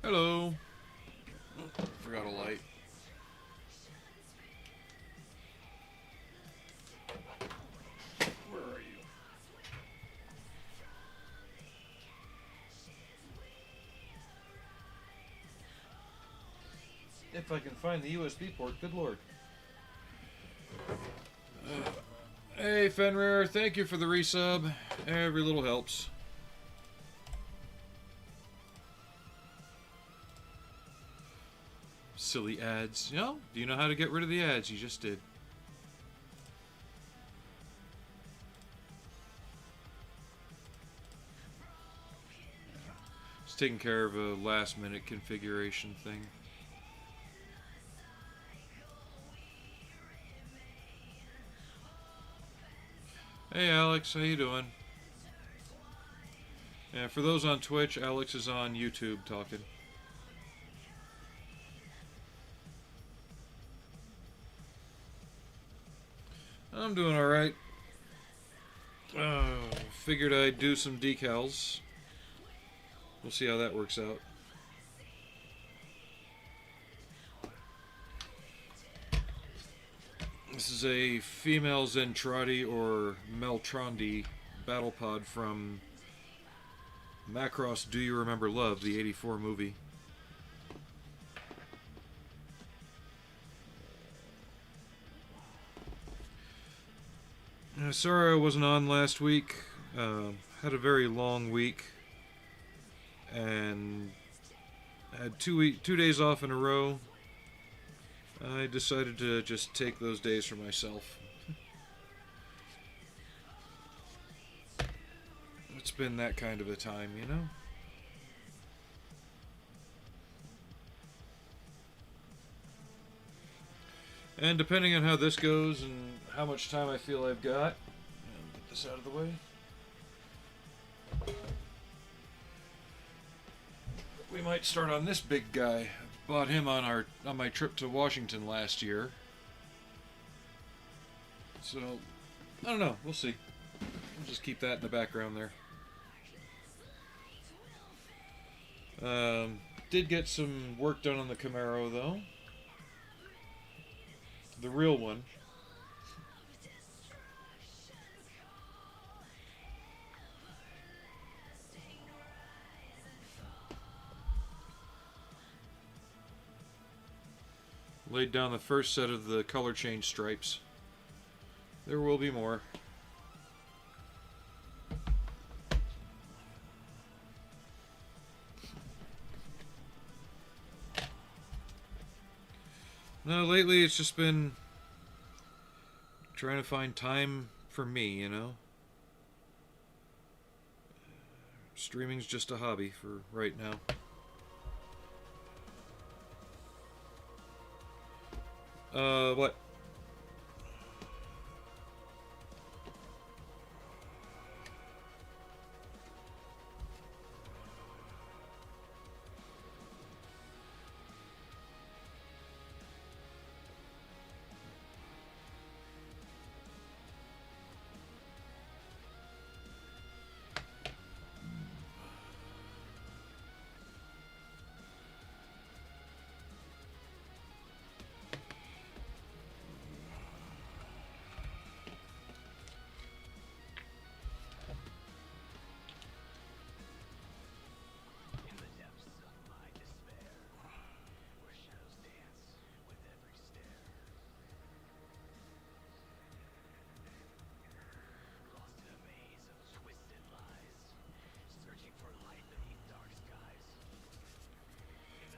Hello. Forgot a light. Where are you? If I can find the USB port, good lord. Hey, Fenrir, thank you for the resub. Every little helps. Silly ads. No? Do you know how to get rid of the ads? You just did. Just taking care of a last minute configuration thing. Hey Alex, how you doing? Yeah, for those on Twitch, Alex is on YouTube talking. I'm doing alright. Figured I'd do some decals. We'll see how that works out. This is a female Zentradi or Meltrandi battle pod from Macross Do You Remember Love, the '84 movie. Sorry I wasn't on last week. Had a very long week and had 2 days off in a row. I decided to just take those days for myself. It's been that kind of a time, you know? And depending on how this goes and how much time I feel I've got, get this out of the way. We might start on this big guy. Bought him on my trip to Washington last year. So, I don't know. We'll see. We'll just keep that in the background there. Did get some work done on the Camaro, though. The real one. Laid down the first set of the color change stripes. There will be more. No, lately it's just been trying to find time for me, you know? Streaming's just a hobby for right now. What?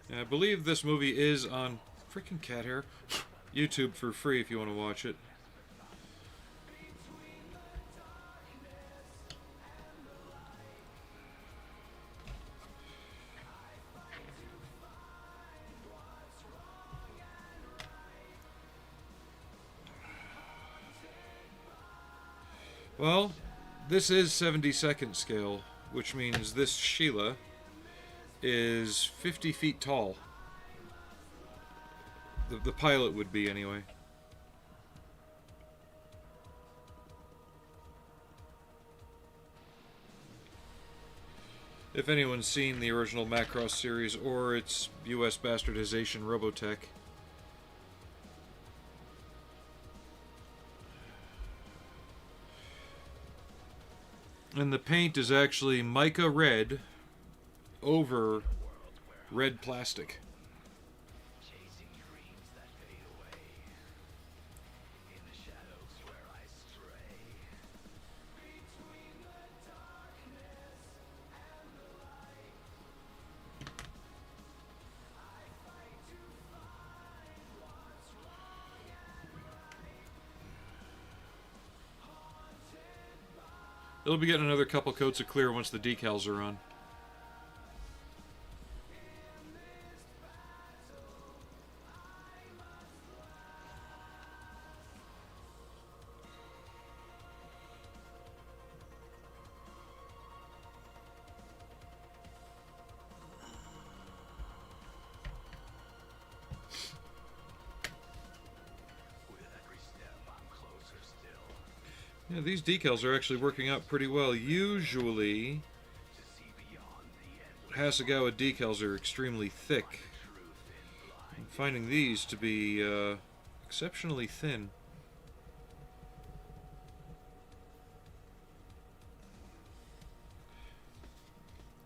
I believe this movie is on freaking cat hair YouTube for free if you want to watch it. Well, this is 70-second scale, which means this Sheila is 50 feet tall. The pilot would be, anyway. If anyone's seen the original Macross series or its US bastardization Robotech. And the paint is actually mica red over red plastic. It'll be getting another couple coats of clear once the decals are on. Yeah, these decals are actually working out pretty well. Usually, Hasegawa decals are extremely thick. I'm finding these to be exceptionally thin.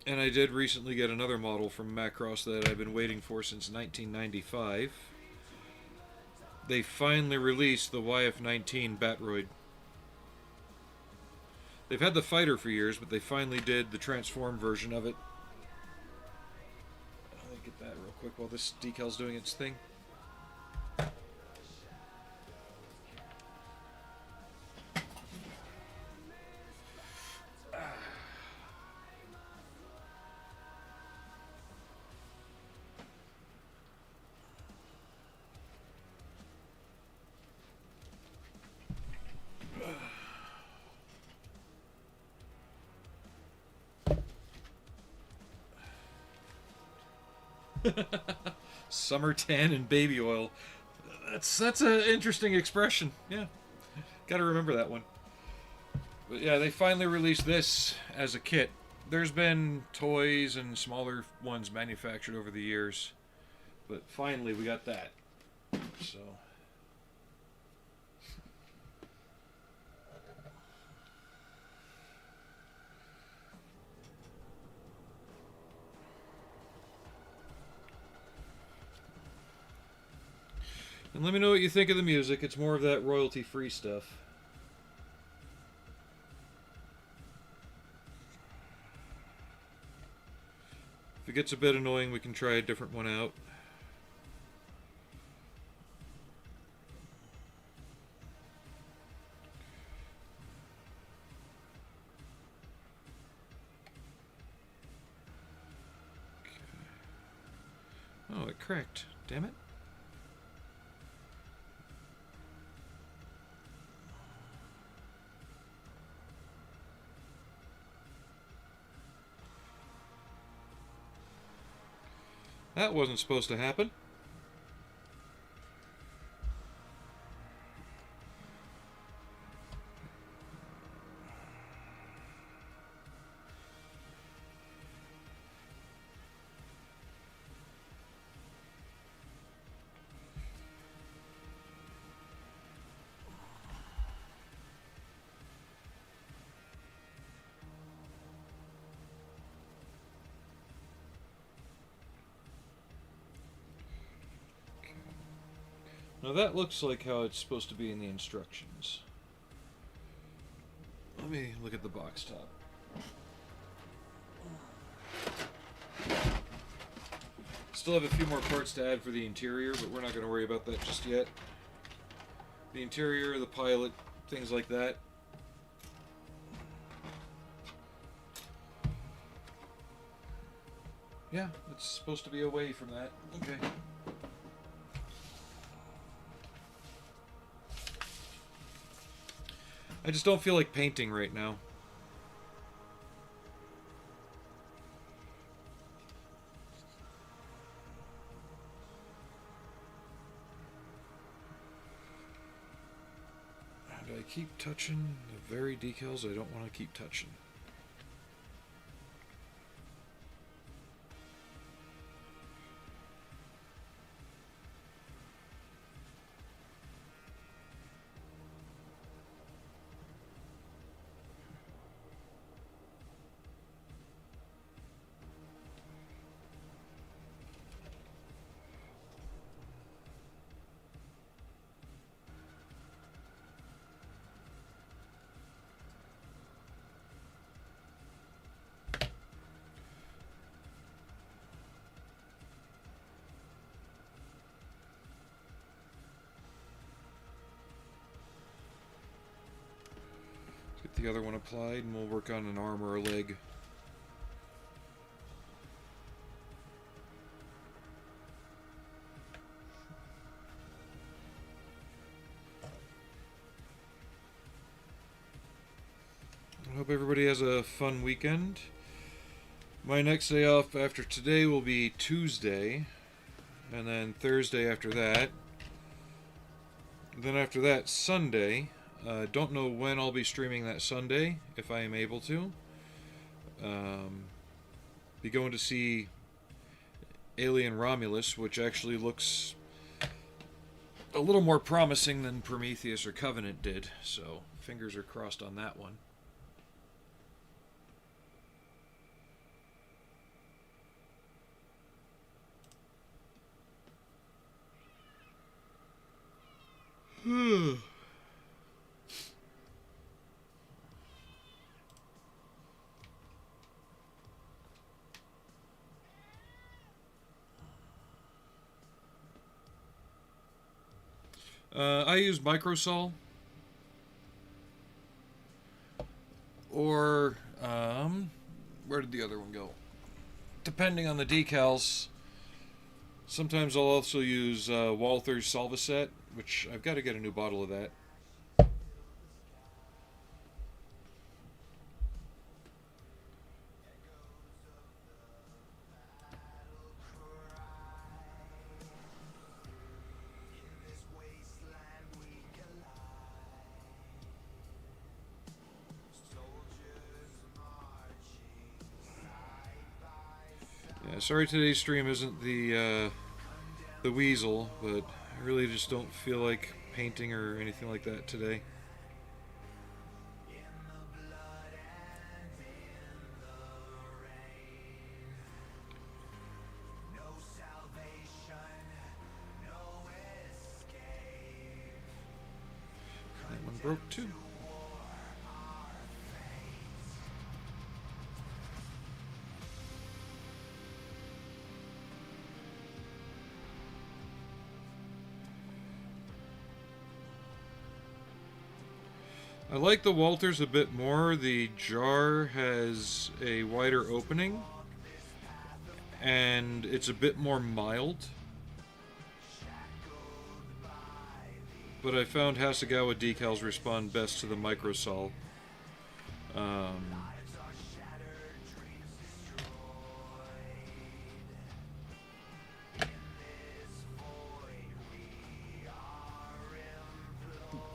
And I did recently get another model from Macross that I've been waiting for since 1995. They finally released the YF-19 Batroid. They've had the fighter for years, but they finally did the transform version of it. Let me get that real quick while this decal's doing its thing. Summer tan and baby oil. That's an interesting expression. Yeah, gotta remember that one. But yeah, they finally released this as a kit. There's been toys and smaller ones manufactured over the years, but finally we got that. So. And let me know what you think of the music. It's more of that royalty-free stuff. If it gets a bit annoying, we can try a different one out. Okay. Oh, it cracked. Damn it. That wasn't supposed to happen. Now that looks like how it's supposed to be in the instructions. Let me look at the box top. Still have a few more parts to add for the interior, but we're not going to worry about that just yet. The interior, the pilot, things like that. Yeah, it's supposed to be away from that. Okay. I just don't feel like painting right now. And I keep touching the very decals I don't want to keep touching. the other one applied, and we'll work on an arm or a leg. I hope everybody has a fun weekend. My next day off after today will be Tuesday, and then Thursday after that. Then after that, Sunday. Don't know when I'll be streaming that Sunday, if I am able to. Be going to see Alien Romulus, which actually looks a little more promising than Prometheus or Covenant did, so fingers are crossed on that one. I use Microsol, or where did the other one go? Depending on the decals, sometimes I'll also use Walther's Solvaset, which I've got to get a new bottle of that. Yeah, sorry today's stream isn't the Weasel, but I really just don't feel like painting or anything like that today. That one broke too. I like the Walters a bit more. The jar has a wider opening, and it's a bit more mild. But I found Hasegawa decals respond best to the Microsol.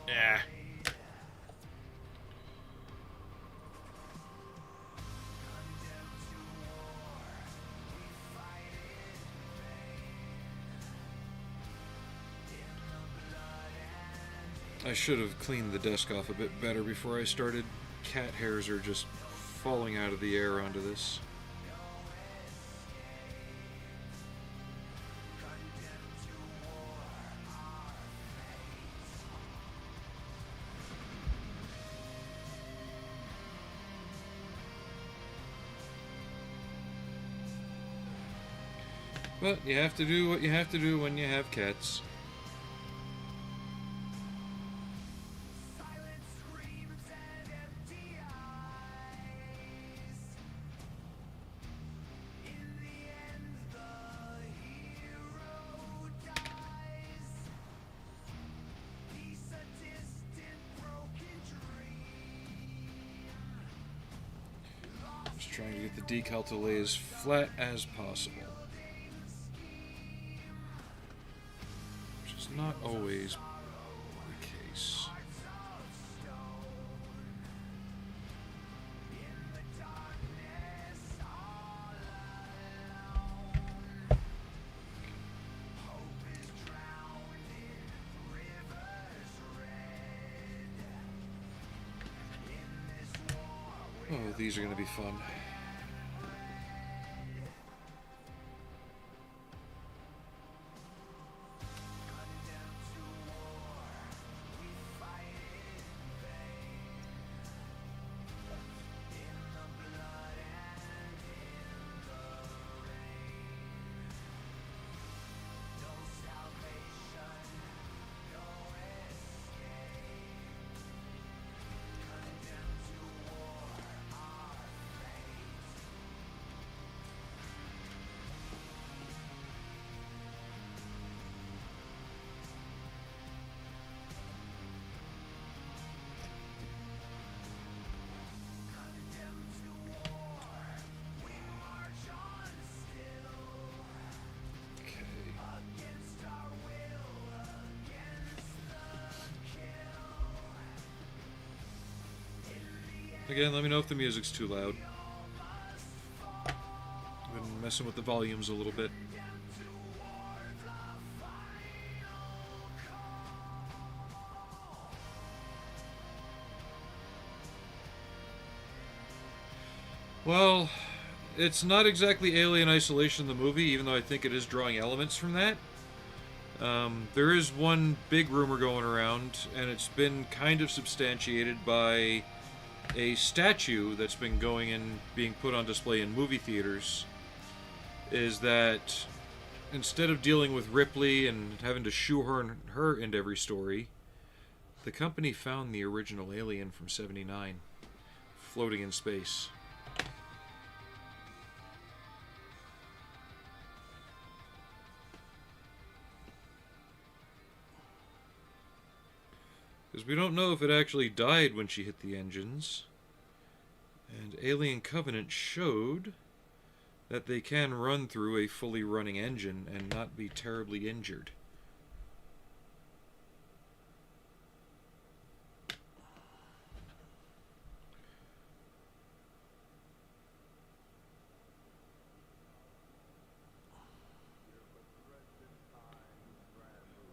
Yeah. I should have cleaned the desk off a bit better before I started. Cat hairs are just falling out of the air onto this. But you have to do what you have to do when you have cats. Just trying to get the decal to lay as flat as possible. Which is not always the case. Oh, these are going to be fun. Again, let me know if the music's too loud. I've been messing with the volumes a little bit. Well, it's not exactly Alien Isolation, the movie, even though I think it is drawing elements from that. There is one big rumor going around, and it's been kind of substantiated by a statue that's been going and being put on display in movie theaters, is that instead of dealing with Ripley and having to shoehorn her into every story, the company found the original alien from '79 floating in space. Because we don't know if it actually died when she hit the engines. And Alien Covenant showed that they can run through a fully running engine and not be terribly injured.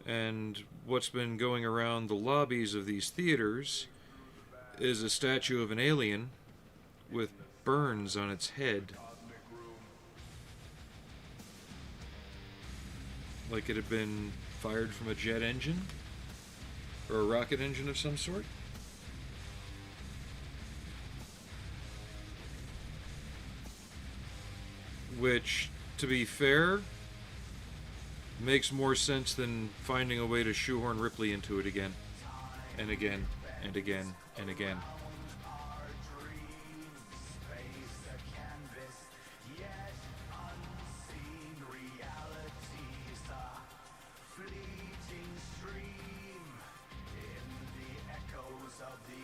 And what's been going around the lobbies of these theaters is a statue of an alien with burns on its head, like it had been fired from a jet engine or a rocket engine of some sort. Which, to be fair, makes more sense than finding a way to shoehorn Ripley into it again and again and again and again.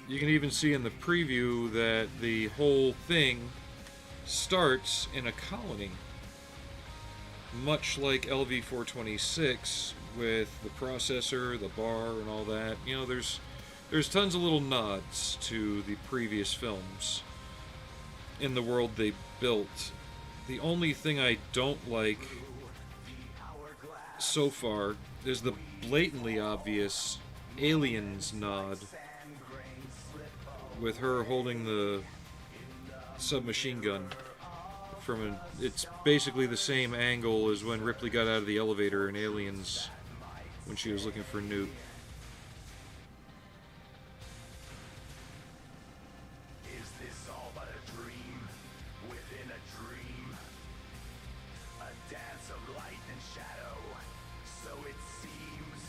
You can even see in the preview that the whole thing starts in a colony, much like LV-426 with the processor, the bar, and all that. You know, there's tons of little nods to the previous films in the world they built. The only thing I don't like so far is the blatantly obvious Aliens nod, with her holding the submachine gun from it's basically the same angle as when Ripley got out of the elevator in Aliens when she was looking for Newt. Is this all but a dream within a dream? A dance of light and shadow, so it seems.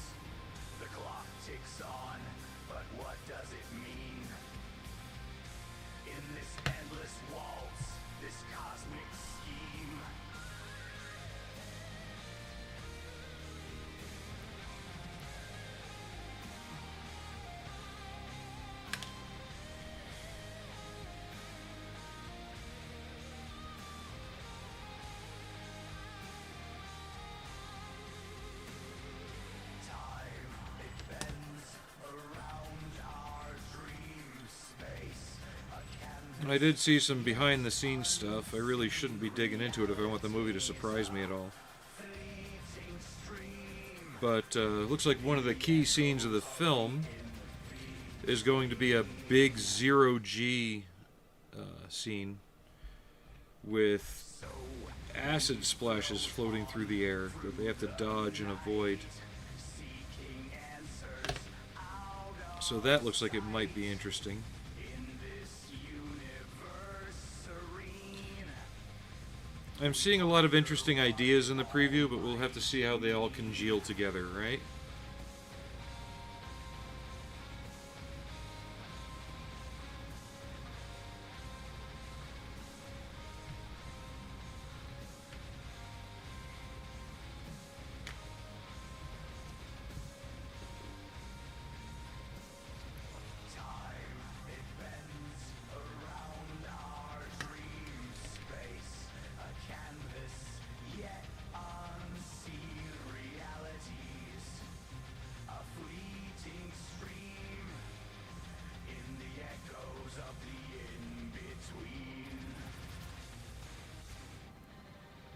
The clock ticks on, but what does it mean? In this endless waltz, this cosmic scheme. Time, it bends around our dream space. A canvas. And I did see some behind the scenes stuff. I really shouldn't be digging into it if I want the movie to surprise me at all. But looks like one of the key scenes of the film is going to be a big zero-G scene with acid splashes floating through the air that they have to dodge and avoid. So that looks like it might be interesting. I'm seeing a lot of interesting ideas in the preview, but we'll have to see how they all congeal together, right?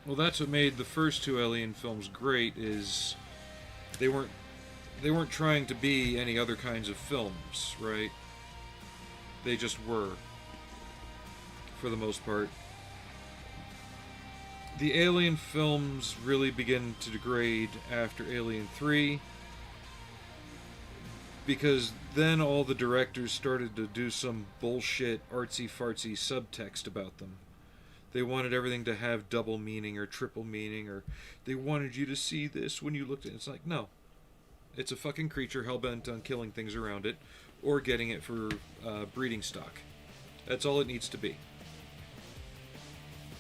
Well, that's what made the first two Alien films great. Is they weren't they weren't trying to be any other kinds of films, right? They just were, for the most part. The Alien films really begin to degrade after Alien 3, because then all the directors started to do some bullshit artsy fartsy subtext about them. They wanted everything to have double meaning or triple meaning, or they wanted you to see this when you looked at it. It's like, no. It's a fucking creature hell-bent on killing things around it, or getting it for breeding stock. That's all it needs to be.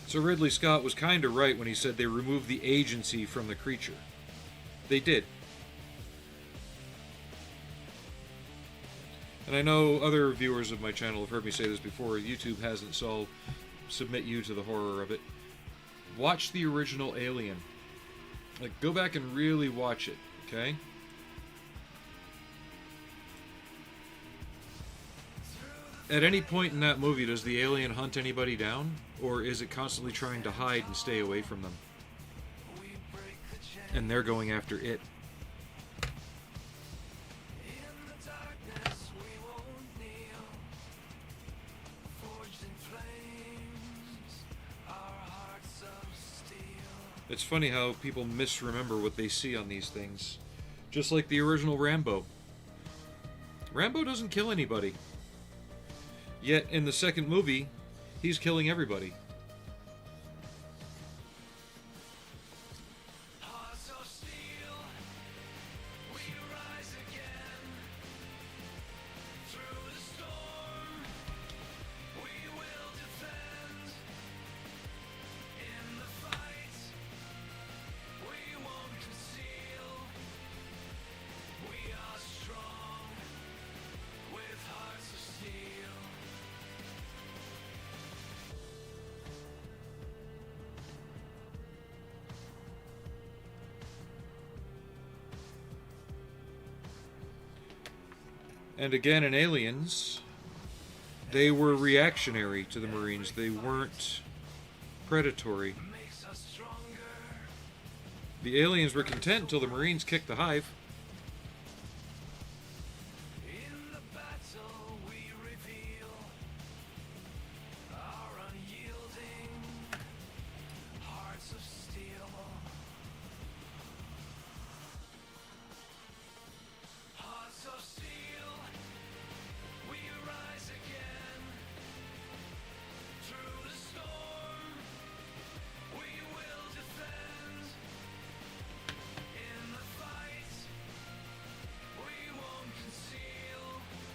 So Ridley Scott was kind of right when he said they removed the agency from the creature. They did. And I know other viewers of my channel have heard me say this before. YouTube hasn't, so I'll submit you to the horror of it. Watch the original Alien. Like, go back and really watch it, okay? At any point in that movie, does the alien hunt anybody down? Or is it constantly trying to hide and stay away from them? And they're going after it. It's funny how people misremember what they see on these things. Just like the original Rambo. Rambo doesn't kill anybody. Yet, in the second movie, he's killing everybody. And again, in Aliens, they were reactionary to the Marines. They weren't predatory. The aliens were content until the Marines kicked the hive.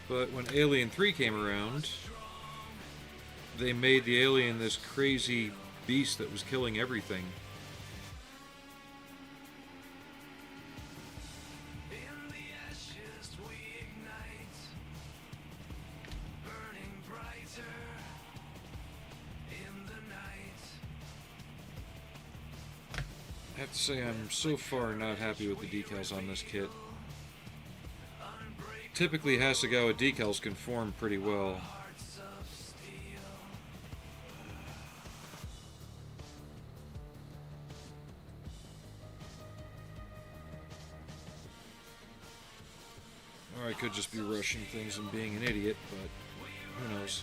But when Alien 3 came around, they made the alien this crazy beast that was killing everything. I have to say, I'm so far not happy with the decals on this kit. Typically, Hasegawa decals conform pretty well. Or I could just be rushing things and being an idiot, but who knows.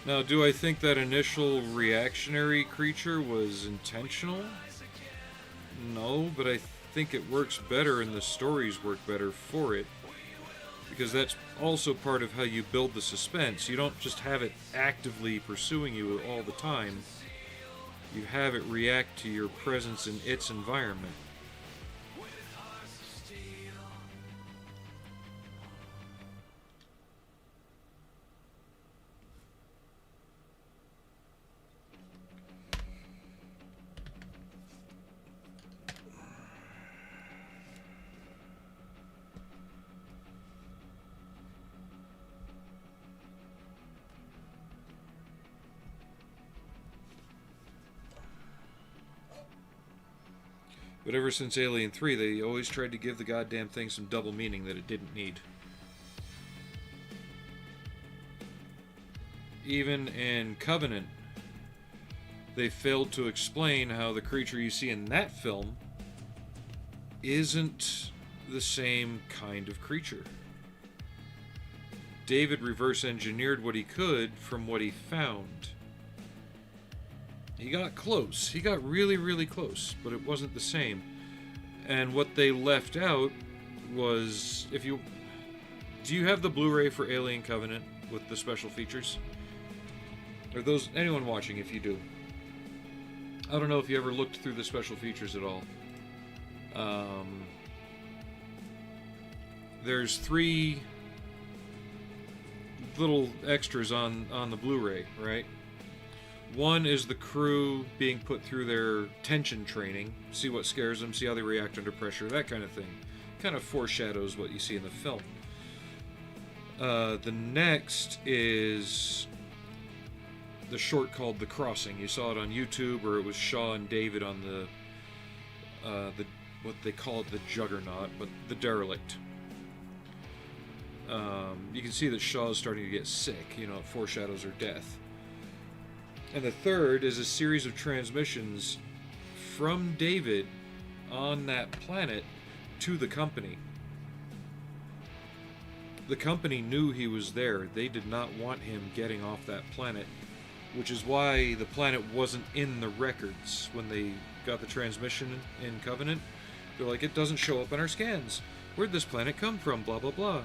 Now, do I think that initial reactionary creature was intentional? No, but I think it works better and the stories work better for it. Because that's also part of how you build the suspense. You don't just have it actively pursuing you all the time. You have it react to your presence in its environment. But ever since Alien 3, they always tried to give the goddamn thing some double meaning that it didn't need. Even in Covenant, they failed to explain how the creature you see in that film isn't the same kind of creature. David reverse engineered what he could from what he found. He got close. He got really, really close, but it wasn't the same. And what they left out was, do you have the Blu-ray for Alien Covenant with the special features? Or anyone watching, if you do. I don't know if you ever looked through the special features at all. There's 3 little extras on the Blu-ray, right? One is the crew being put through their tension training, see what scares them, see how they react under pressure, that kind of thing. Kind of foreshadows what you see in the film. The next is the short called The Crossing. You saw it on YouTube, or it was Shaw and David on the what they call it, the Juggernaut, but the Derelict. You can see that Shaw is starting to get sick. You know, it foreshadows her death. And the third is a series of transmissions from David on that planet to the company. The company knew he was there. They did not want him getting off that planet, which is why the planet wasn't in the records when they got the transmission in Covenant. They're like, it doesn't show up on our scans. Where'd this planet come from? Blah, blah, blah.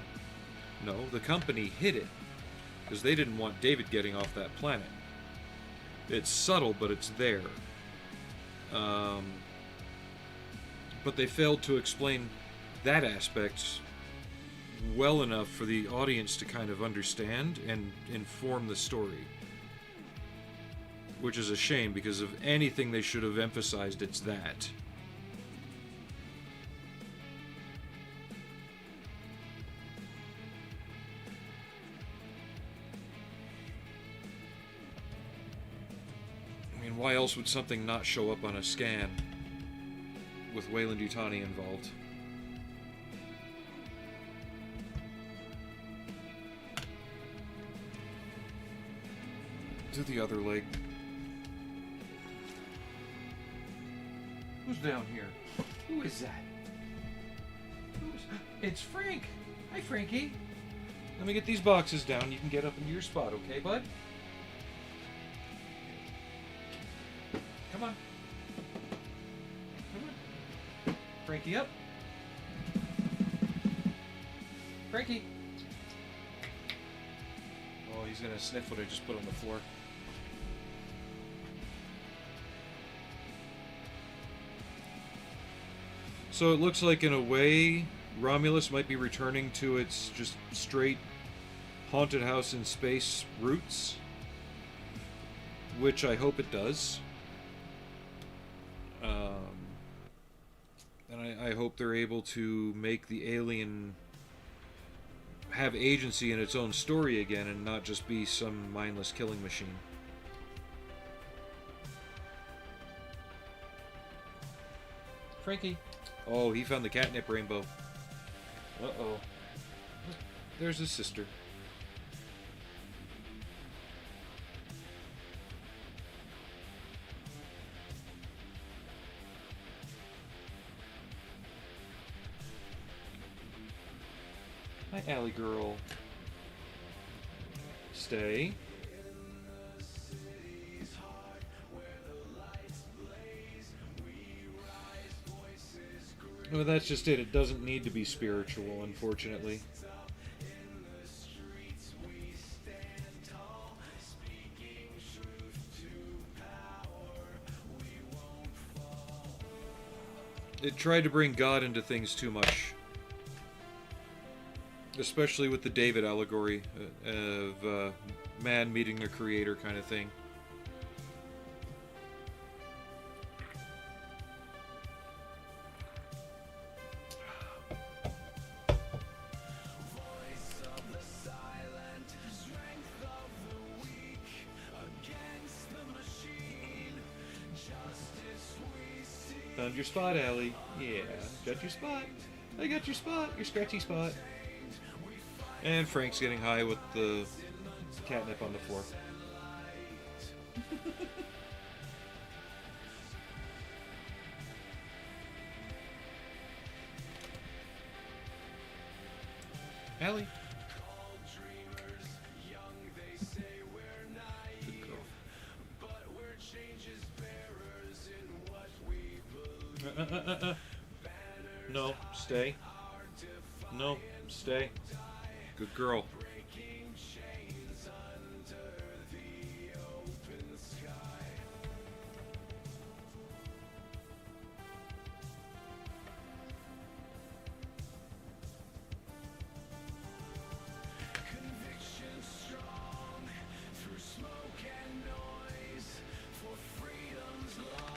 No, the company hid it because they didn't want David getting off that planet. It's subtle, but it's there. But they failed to explain that aspect well enough for the audience to kind of understand and inform the story. Which is a shame, because if anything they should have emphasized, it's that. I mean, why else would something not show up on a scan with Weyland-Yutani involved? Do the other leg. Who's down here? Who is that? It's Frank. Hi, Frankie. Let me get these boxes down. You can get up into your spot, okay, bud? Come on. Come on. Frankie, up. Frankie. Oh, he's gonna sniff what I just put on the floor. So it looks like, in a way, Romulus might be returning to its just straight haunted house in space roots, which I hope it does. And I hope they're able to make the alien have agency in its own story again and not just be some mindless killing machine. Frankie. Oh, he found the catnip rainbow. Uh-oh. There's his sister. Hi, Alley girl. Stay. Well, that's just it. It doesn't need to be spiritual, unfortunately. It tried to bring God into things too much. Especially with the David allegory of man meeting their creator kind of thing. found your spot, Allie. Yeah, got your spot. I got your spot. Your scratchy spot. And Frank's getting high with the catnip on the floor. Allie. Good girl. No, stay. No, stay. Good girl.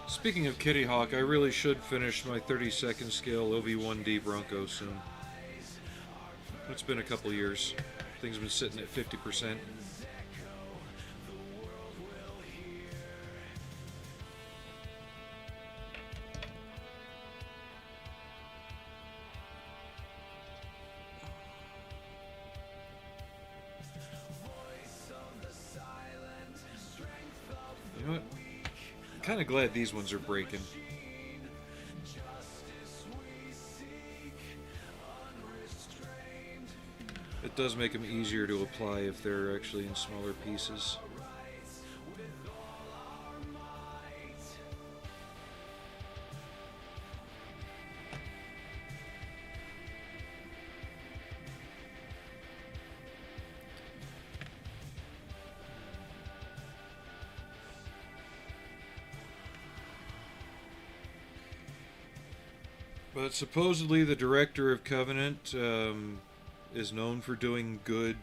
Speaking of Kitty Hawk, I really should finish my 32nd scale OV1D Bronco soon. It's been a couple years. Things have been sitting at 50%. You know what? I'm kind of glad these ones are breaking. It does make them easier to apply if they're actually in smaller pieces. But supposedly the director of Covenant is known for doing good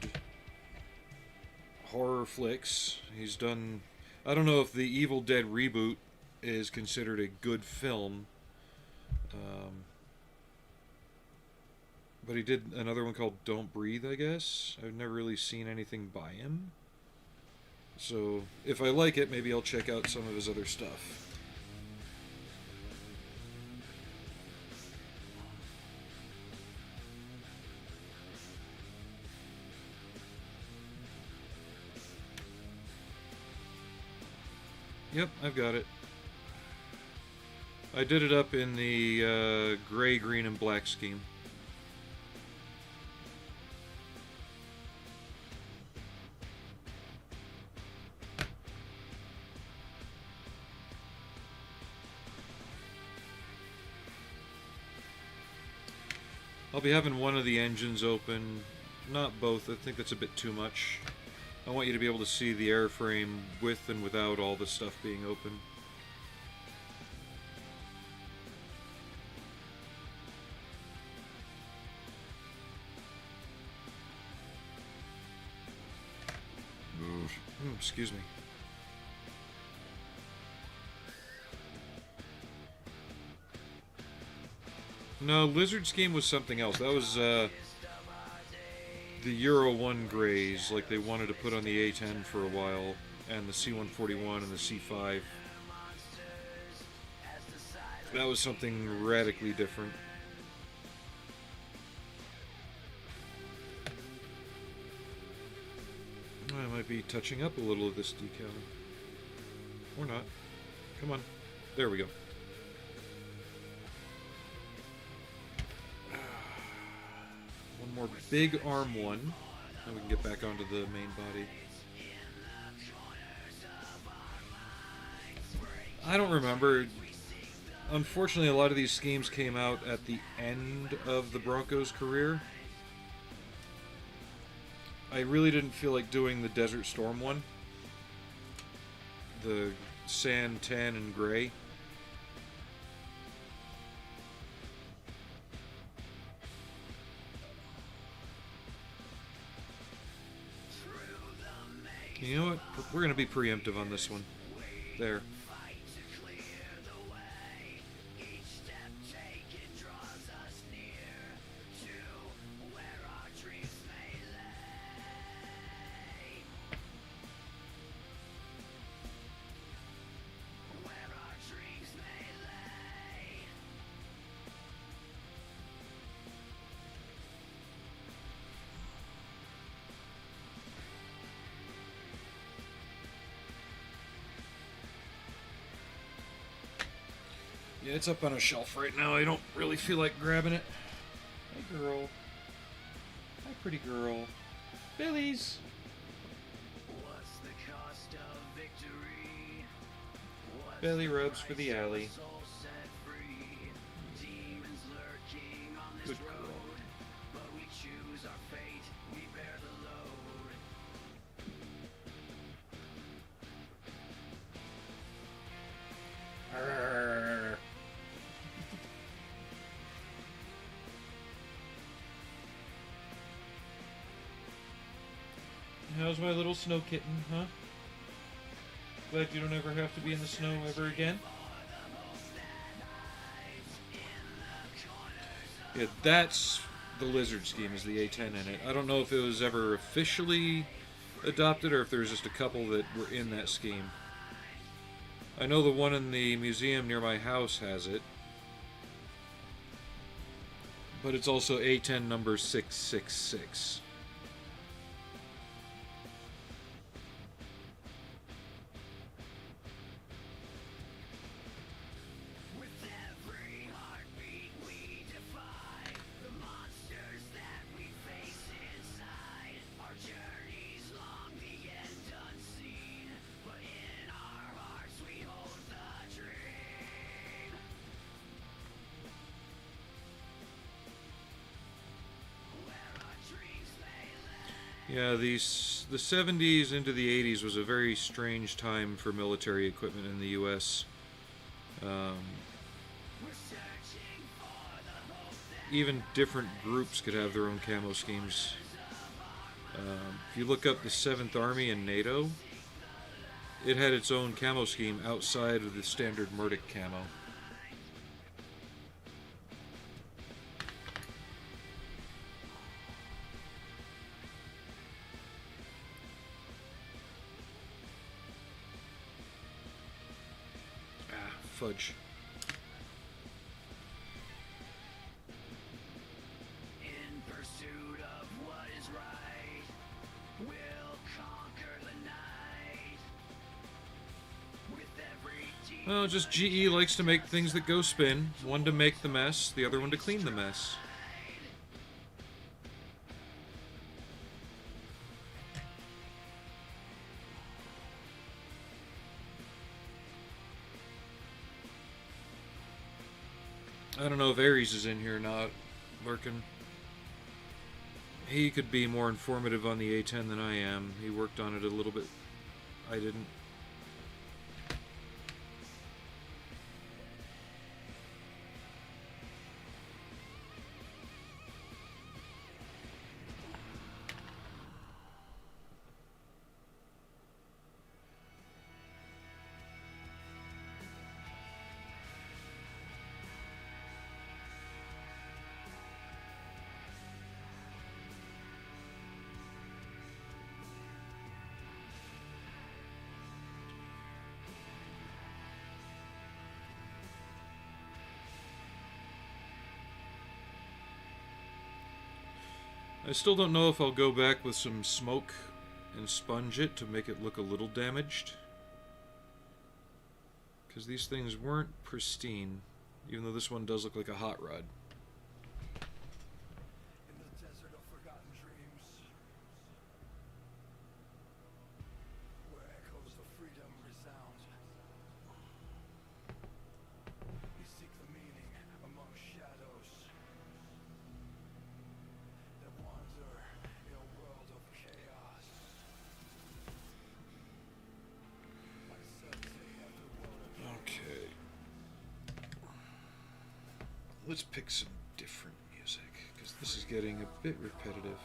horror flicks. He's done... I don't know if the Evil Dead reboot is considered a good film. But he did another one called Don't Breathe, I guess. I've never really seen anything by him. So if I like it, maybe I'll check out some of his other stuff. Yep, I've got it. I did it up in the gray, green, and black scheme. I'll be having one of the engines open, not both. I think that's a bit too much. I want you to be able to see the airframe with and without all the stuff being open. Excuse me. No, Lizard Scheme was something else. That was the Euro 1 grays, like they wanted to put on the A10 for a while, and the C141 and the C5. That was something radically different. I might be touching up a little of this decal. Or not. Come on. There we go. One more big arm one. Then we can get back onto the main body. I don't remember. Unfortunately, a lot of these schemes came out at the end of the Bronco's career. I really didn't feel like doing the Desert Storm one. The sand, tan, and gray. You know what? We're going to be preemptive on this one. There. Yeah, it's up on a shelf right now. I don't really feel like grabbing it. Hey, girl. Hi, pretty girl. Billy's. What's the cost of victory? What's Belly the rubs for price the of a alley. soul set free? Demons lurking on this Good girl. road, but we choose our fate. We bear the load. Arrgh. How's my little snow kitten, huh? Glad you don't ever have to be in the snow ever again? Yeah, that's the lizard scheme, is the A10 in it. I don't know if it was ever officially adopted or if there's just a couple that were in that scheme. I know the one in the museum near my house has it. But it's also A10 number 666. With every heartbeat we defy the monsters that we face inside. Our journey's long, the end unseen, but in our hearts we hold the dream. Where our dreams may lay. Yeah, the 70s into the 80s was a very strange time for military equipment in the US. We're searching for the hope that Even different groups could have their own camo schemes. If you look up the 7th Army in NATO, it had its own camo scheme outside of the standard Murdoch camo. Ah, fudge. in pursuit of what is right, we'll conquer the night. With every deed Well, just GE likes to make things that go spin. One to make the mess, the other one to clean the mess. I don't know if Ares is in here or not, lurking. He could be more informative on the A10 than I am. He worked on it a little bit. I didn't. I still don't know if I'll go back with some smoke and sponge it to make it look a little damaged. Because these things weren't pristine, even though this one does look like a hot rod. in the desert of forgotten dreams, where echoes of freedom resound. We seek the meaning among shadows that wander in a world of chaos. Like sunset after water. Okay. Let's pick some different music, because this is getting a bit repetitive.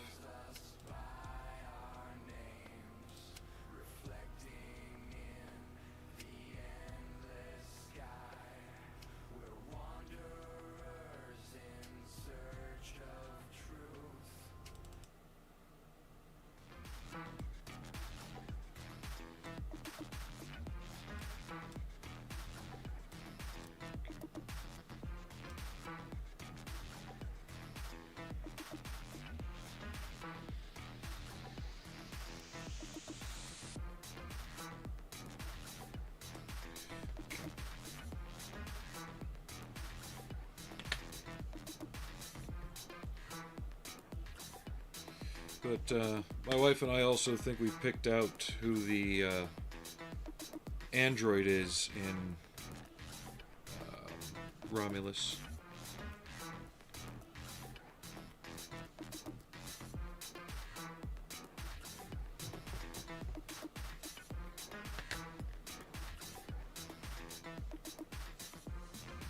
But my wife and I also think we've picked out who the android is in Romulus.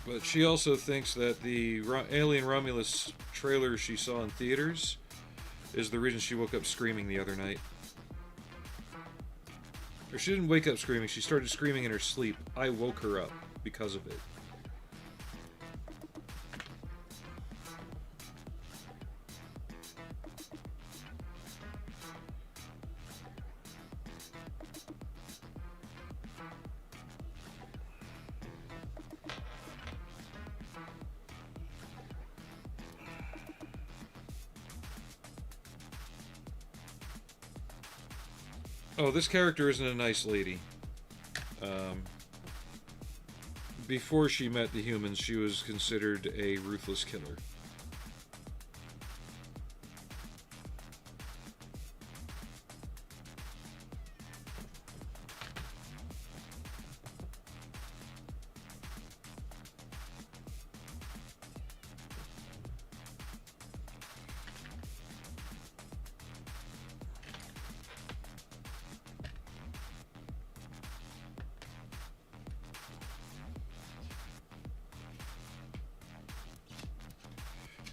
But she also thinks that the Alien Romulus trailer she saw in theaters is the reason she woke up screaming the other night. Or she didn't wake up screaming, she started screaming in her sleep. I woke her up because of it. Oh, this character isn't a nice lady. Before she met the humans, she was considered a ruthless killer.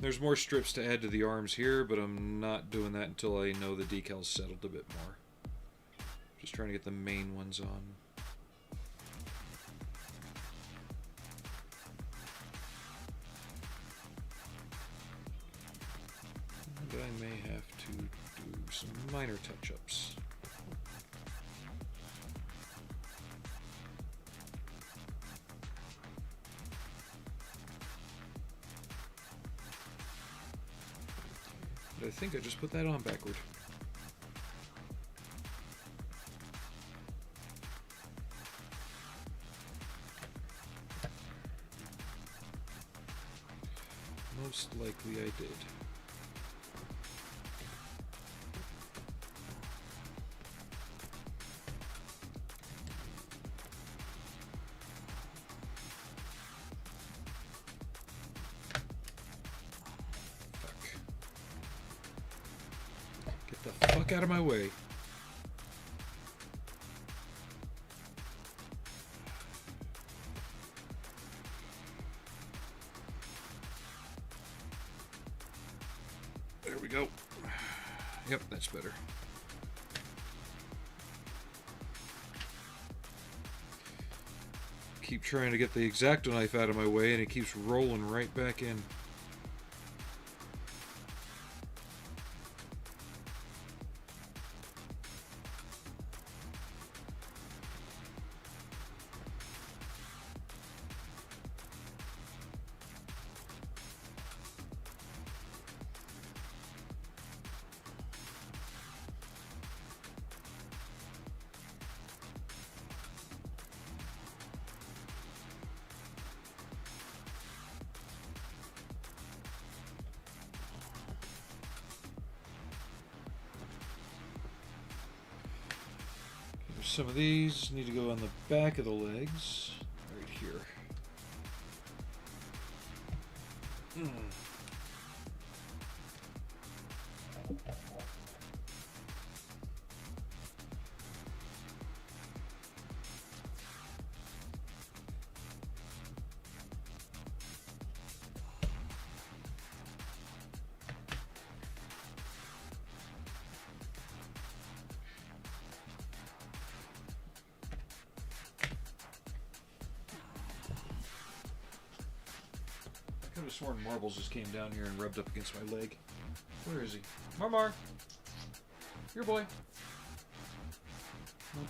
There's more strips to add to the arms here, but I'm not doing that until I know the decals settled a bit more. Just trying to get the main ones on. And I may have to do some minor touch-ups. I think I just put that on backward. Most likely I did. Fuck out of my way. There we go. Yep, that's better. Keep trying to get the X-Acto knife out of my way and it keeps rolling right back in. Some of these need to go on the back of the legs, right here. I could have sworn Marbles just came down here and rubbed up against my leg. Where is he? Marmar! Here, boy. Nope.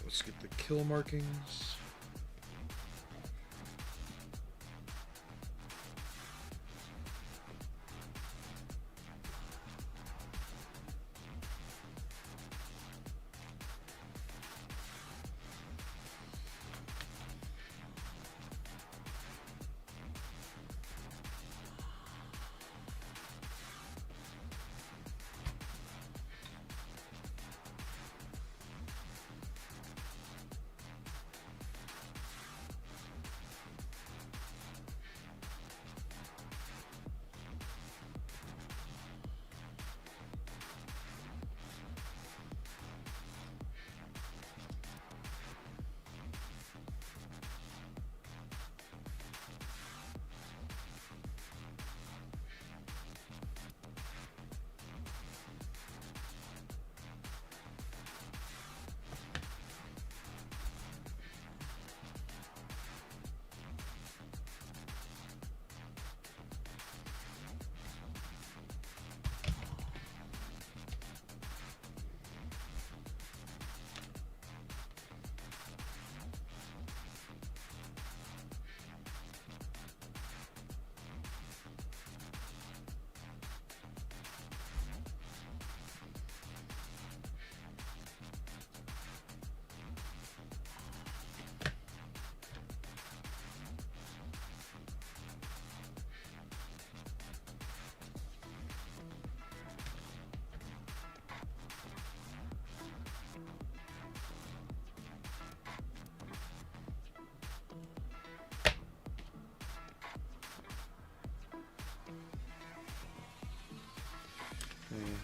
Let's get the kill markings.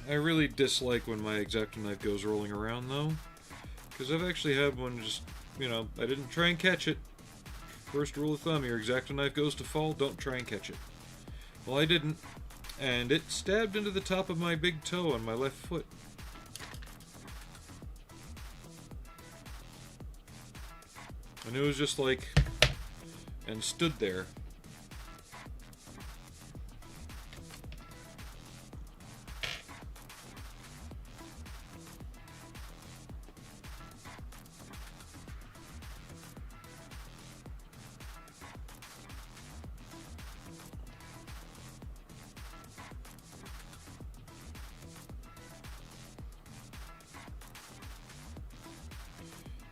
I really dislike when my X-Acto knife goes rolling around, though. Because I've actually had one just, you know, I didn't try and catch it. First rule of thumb, your X-Acto knife goes to fall, don't try and catch it. Well, I didn't, and it stabbed into the top of my big toe on my left foot. And it was just like, and stood there.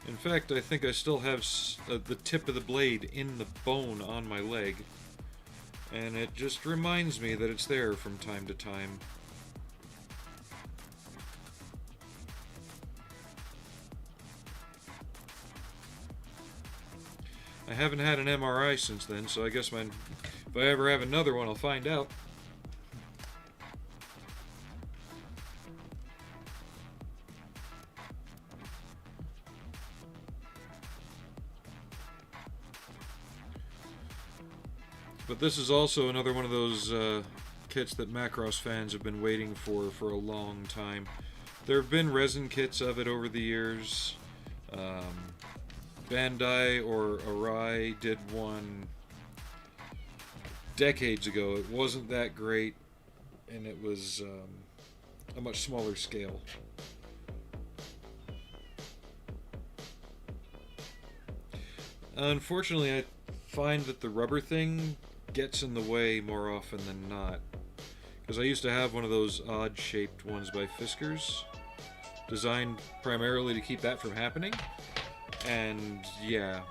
In fact, I think I still have the tip of the blade in the bone on my leg. And it just reminds me that it's there from time to time. I haven't had an MRI since then, so I guess if I ever have another one, I'll find out. But this is also another one of those kits that Macross fans have been waiting for a long time. There have been resin kits of it over the years. Bandai or Arai did one decades ago. It wasn't that great, and it was a much smaller scale. Unfortunately, I find that the rubber thing gets in the way more often than not. Because I used to have one of those odd-shaped ones by Fiskars, designed primarily to keep that from happening. And yeah,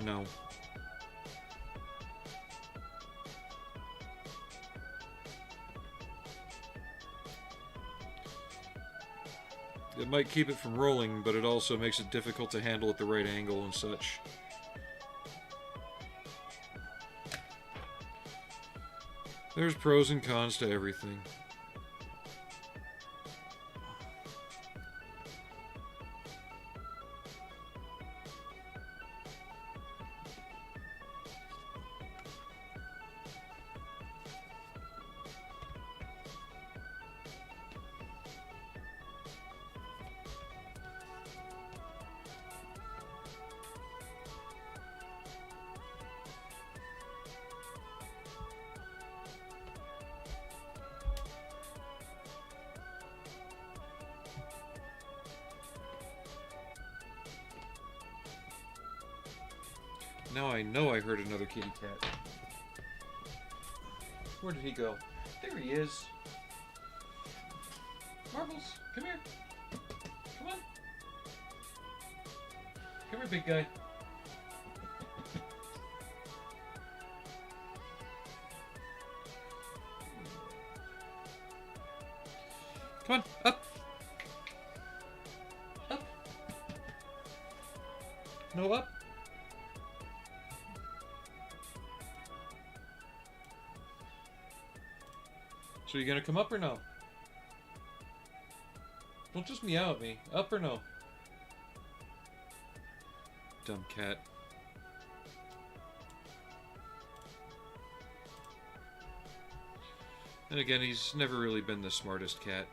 no. It might keep it from rolling, but it also makes it difficult to handle at the right angle and such. There's pros and cons to everything. Now I know I heard another kitty cat. Where did he go? There he is. Marbles, come here. Come on. Come here, big guy. Come on, up. Up. No, up. So you gonna come up or no? Don't just meow at me. Up or no? Dumb cat. And again, he's never really been the smartest cat.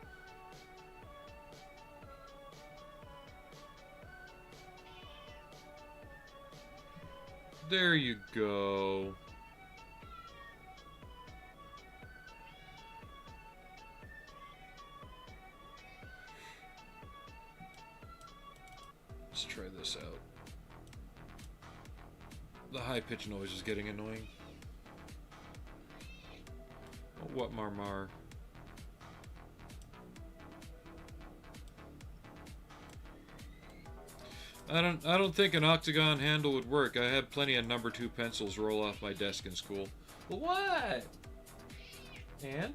There you go. Let's try this out. The high-pitched noise is getting annoying. Oh, what marmar? I don't think an octagon handle would work. I had plenty of number 2 pencils roll off my desk in school. Well, what? And?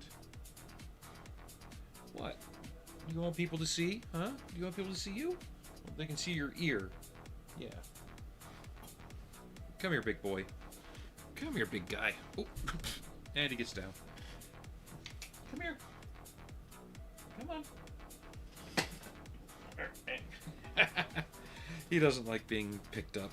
What? You want people to see? Huh? You want people to see you? Well, they can see your ear. Yeah. Come here, big boy. Come here, big guy. Oh. And he gets down. Come here. Come on. He doesn't like being picked up.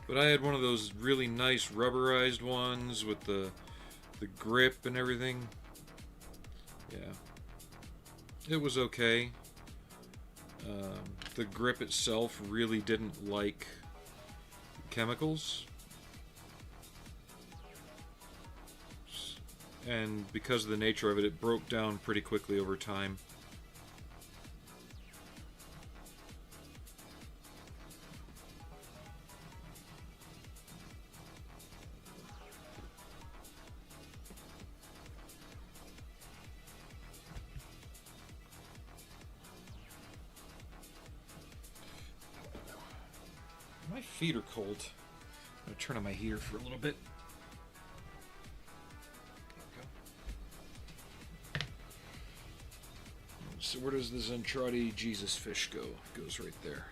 But I had one of those really nice rubberized ones with the grip and everything. Yeah. It was okay. The grip itself really didn't like chemicals. And because of the nature of it, it broke down pretty quickly over time. My feet are cold. I'm gonna turn on my heater for a little bit. So where does the Zentradi Jesus fish go? It goes right there.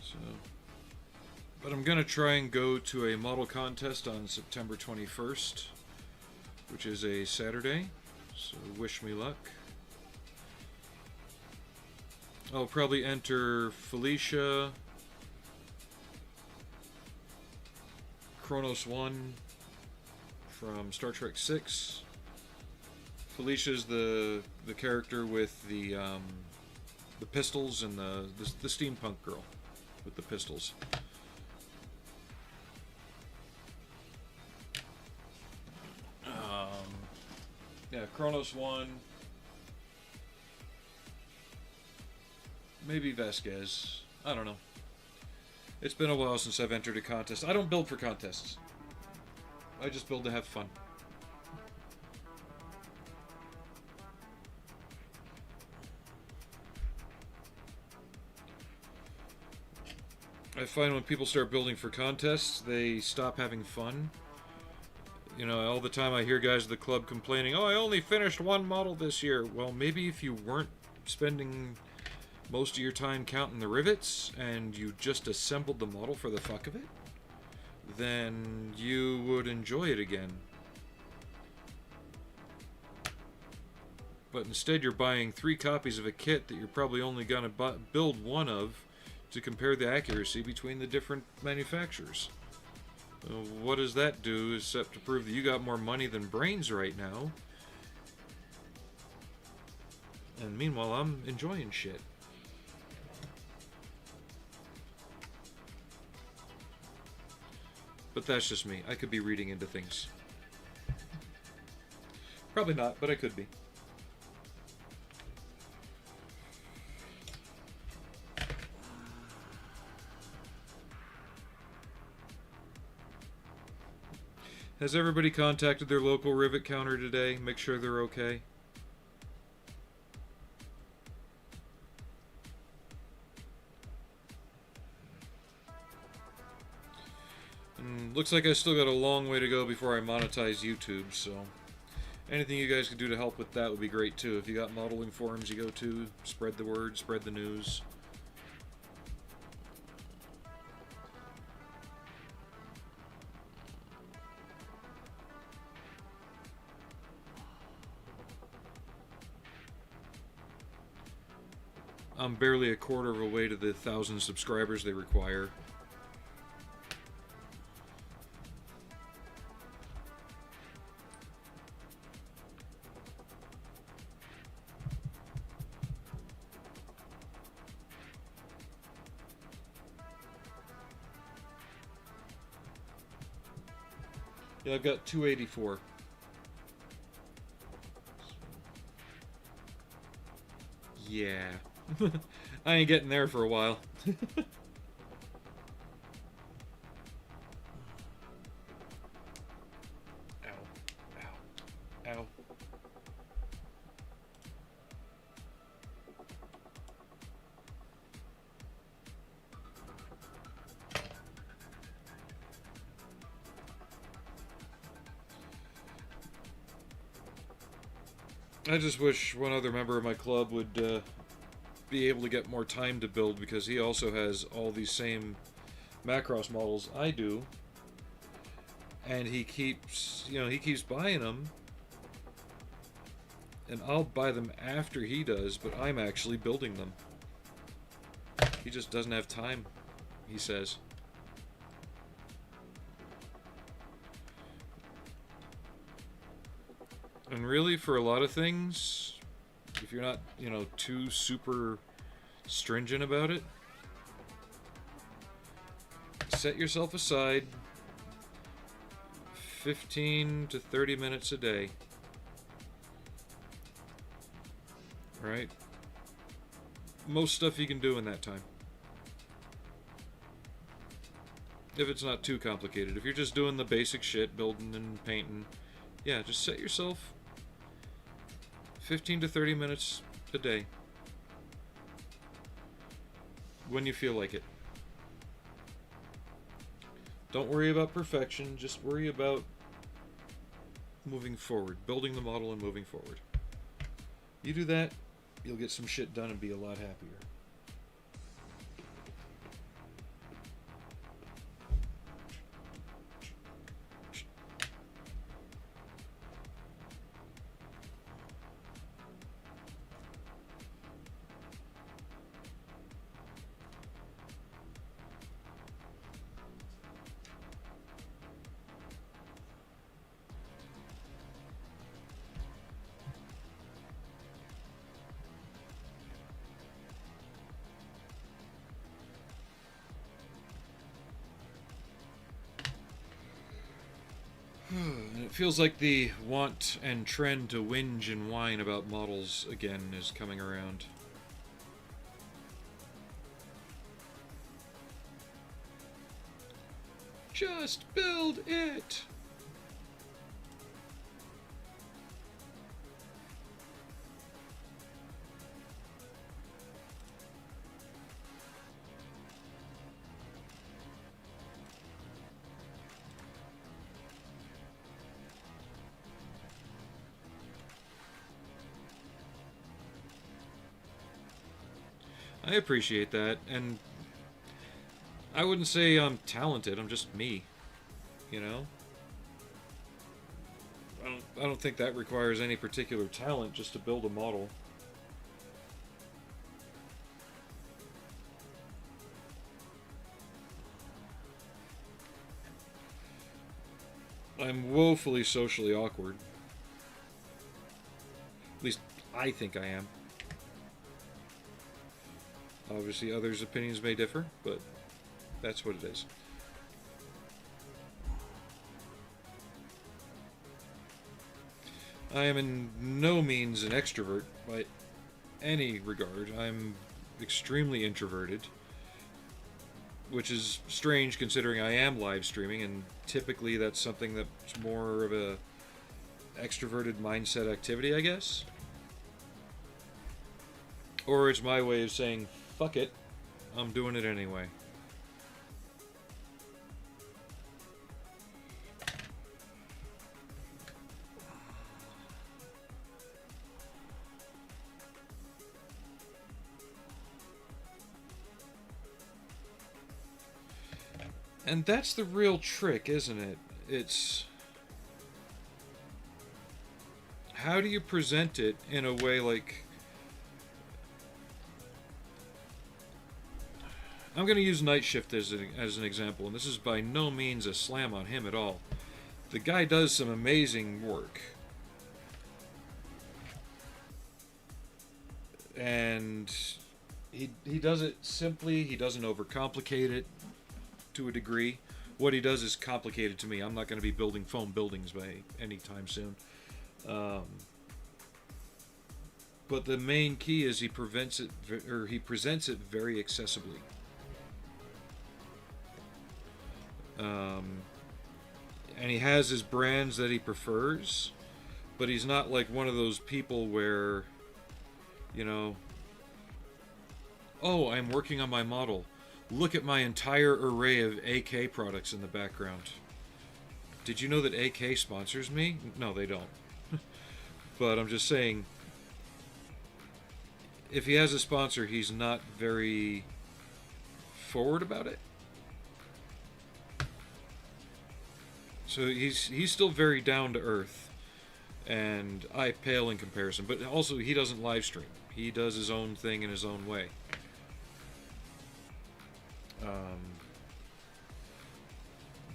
So, but I'm gonna try and go to a model contest on September 21st, which is a Saturday. So wish me luck. I'll probably enter Felicia, Kronos 1 from Star Trek 6. Felicia's the character with the pistols and the steampunk girl with the pistols. Yeah, Kronos 1. Maybe Vasquez. I don't know. It's been a while since I've entered a contest. I don't build for contests. I just build to have fun. I find when people start building for contests, they stop having fun. You know, all the time I hear guys at the club complaining, "Oh, I only finished one model this year." Well, maybe if you weren't spending most of your time counting the rivets and you just assembled the model for the fuck of it, then you would enjoy it again. But instead you're buying 3 copies of a kit that you're probably only going to build one of to compare the accuracy between the different manufacturers. What does that do except to prove that you got more money than brains right now? And meanwhile, I'm enjoying shit. But that's just me. I could be reading into things. Probably not, but I could be. Has everybody contacted their local rivet counter today? Make sure they're okay. And looks like I still got a long way to go before I monetize YouTube, so anything you guys can do to help with that would be great too. If you got modeling forums you go to, spread the word, spread the news. I'm barely a quarter of a way to the 1,000 subscribers they require. Yeah, I've got 284. Yeah. I ain't getting there for a while. Ow. Ow. Ow. I just wish one other member of my club would be able to get more time to build, because he also has all these same Macross models I do, and he keeps buying them, and I'll buy them after he does, but I'm actually building them. He just doesn't have time, he says. And really, for a lot of things, if you're not, too super stringent about it, set yourself aside 15 to 30 minutes a day. Right? Most stuff you can do in that time. If it's not too complicated. If you're just doing the basic shit, building and painting, yeah, just set yourself 15 to 30 minutes a day. When you feel like it. Don't worry about perfection, just worry about moving forward, building the model and moving forward. You do that, you'll get some shit done and be a lot happier. And it feels like the want and trend to whinge and whine about models again is coming around. Just build it! I appreciate that, and I wouldn't say I'm talented, I'm just me, you know? I don't think that requires any particular talent just to build a model. I'm woefully socially awkward. At least I think I am. Obviously, others' opinions may differ, but that's what it is. I am in no means an extrovert by any regard. I'm extremely introverted, which is strange considering I am live streaming, and typically that's something that's more of a extroverted mindset activity, I guess. Or it's my way of saying, fuck it, I'm doing it anyway. And that's the real trick, isn't it? It's how do you present it in a way like... I'm going to use Night Shift as an example, and this is by no means a slam on him at all. The guy does some amazing work. And he does it simply, he doesn't overcomplicate it to a degree. what he does is complicated to me. I'm not going to be building foam buildings by any time soon. But the main key is he presents it very accessibly. And he has his brands that he prefers, but he's not like one of those people where, you know, oh, I'm working on my model. Look at my entire array of AK products in the background. Did you know that AK sponsors me? No, they don't. But I'm just saying, if he has a sponsor, he's not very forward about it. So he's still very down to earth, and I pale in comparison. But also, he doesn't live stream. He does his own thing in his own way.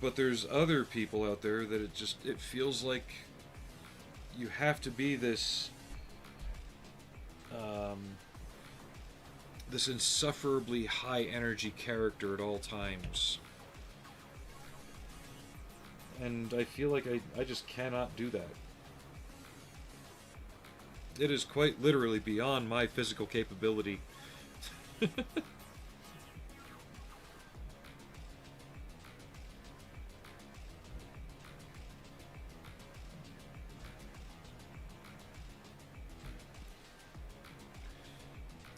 But there's other people out there that it feels like you have to be this this insufferably high energy character at all times. And I feel like I just cannot do that. It is quite literally beyond my physical capability.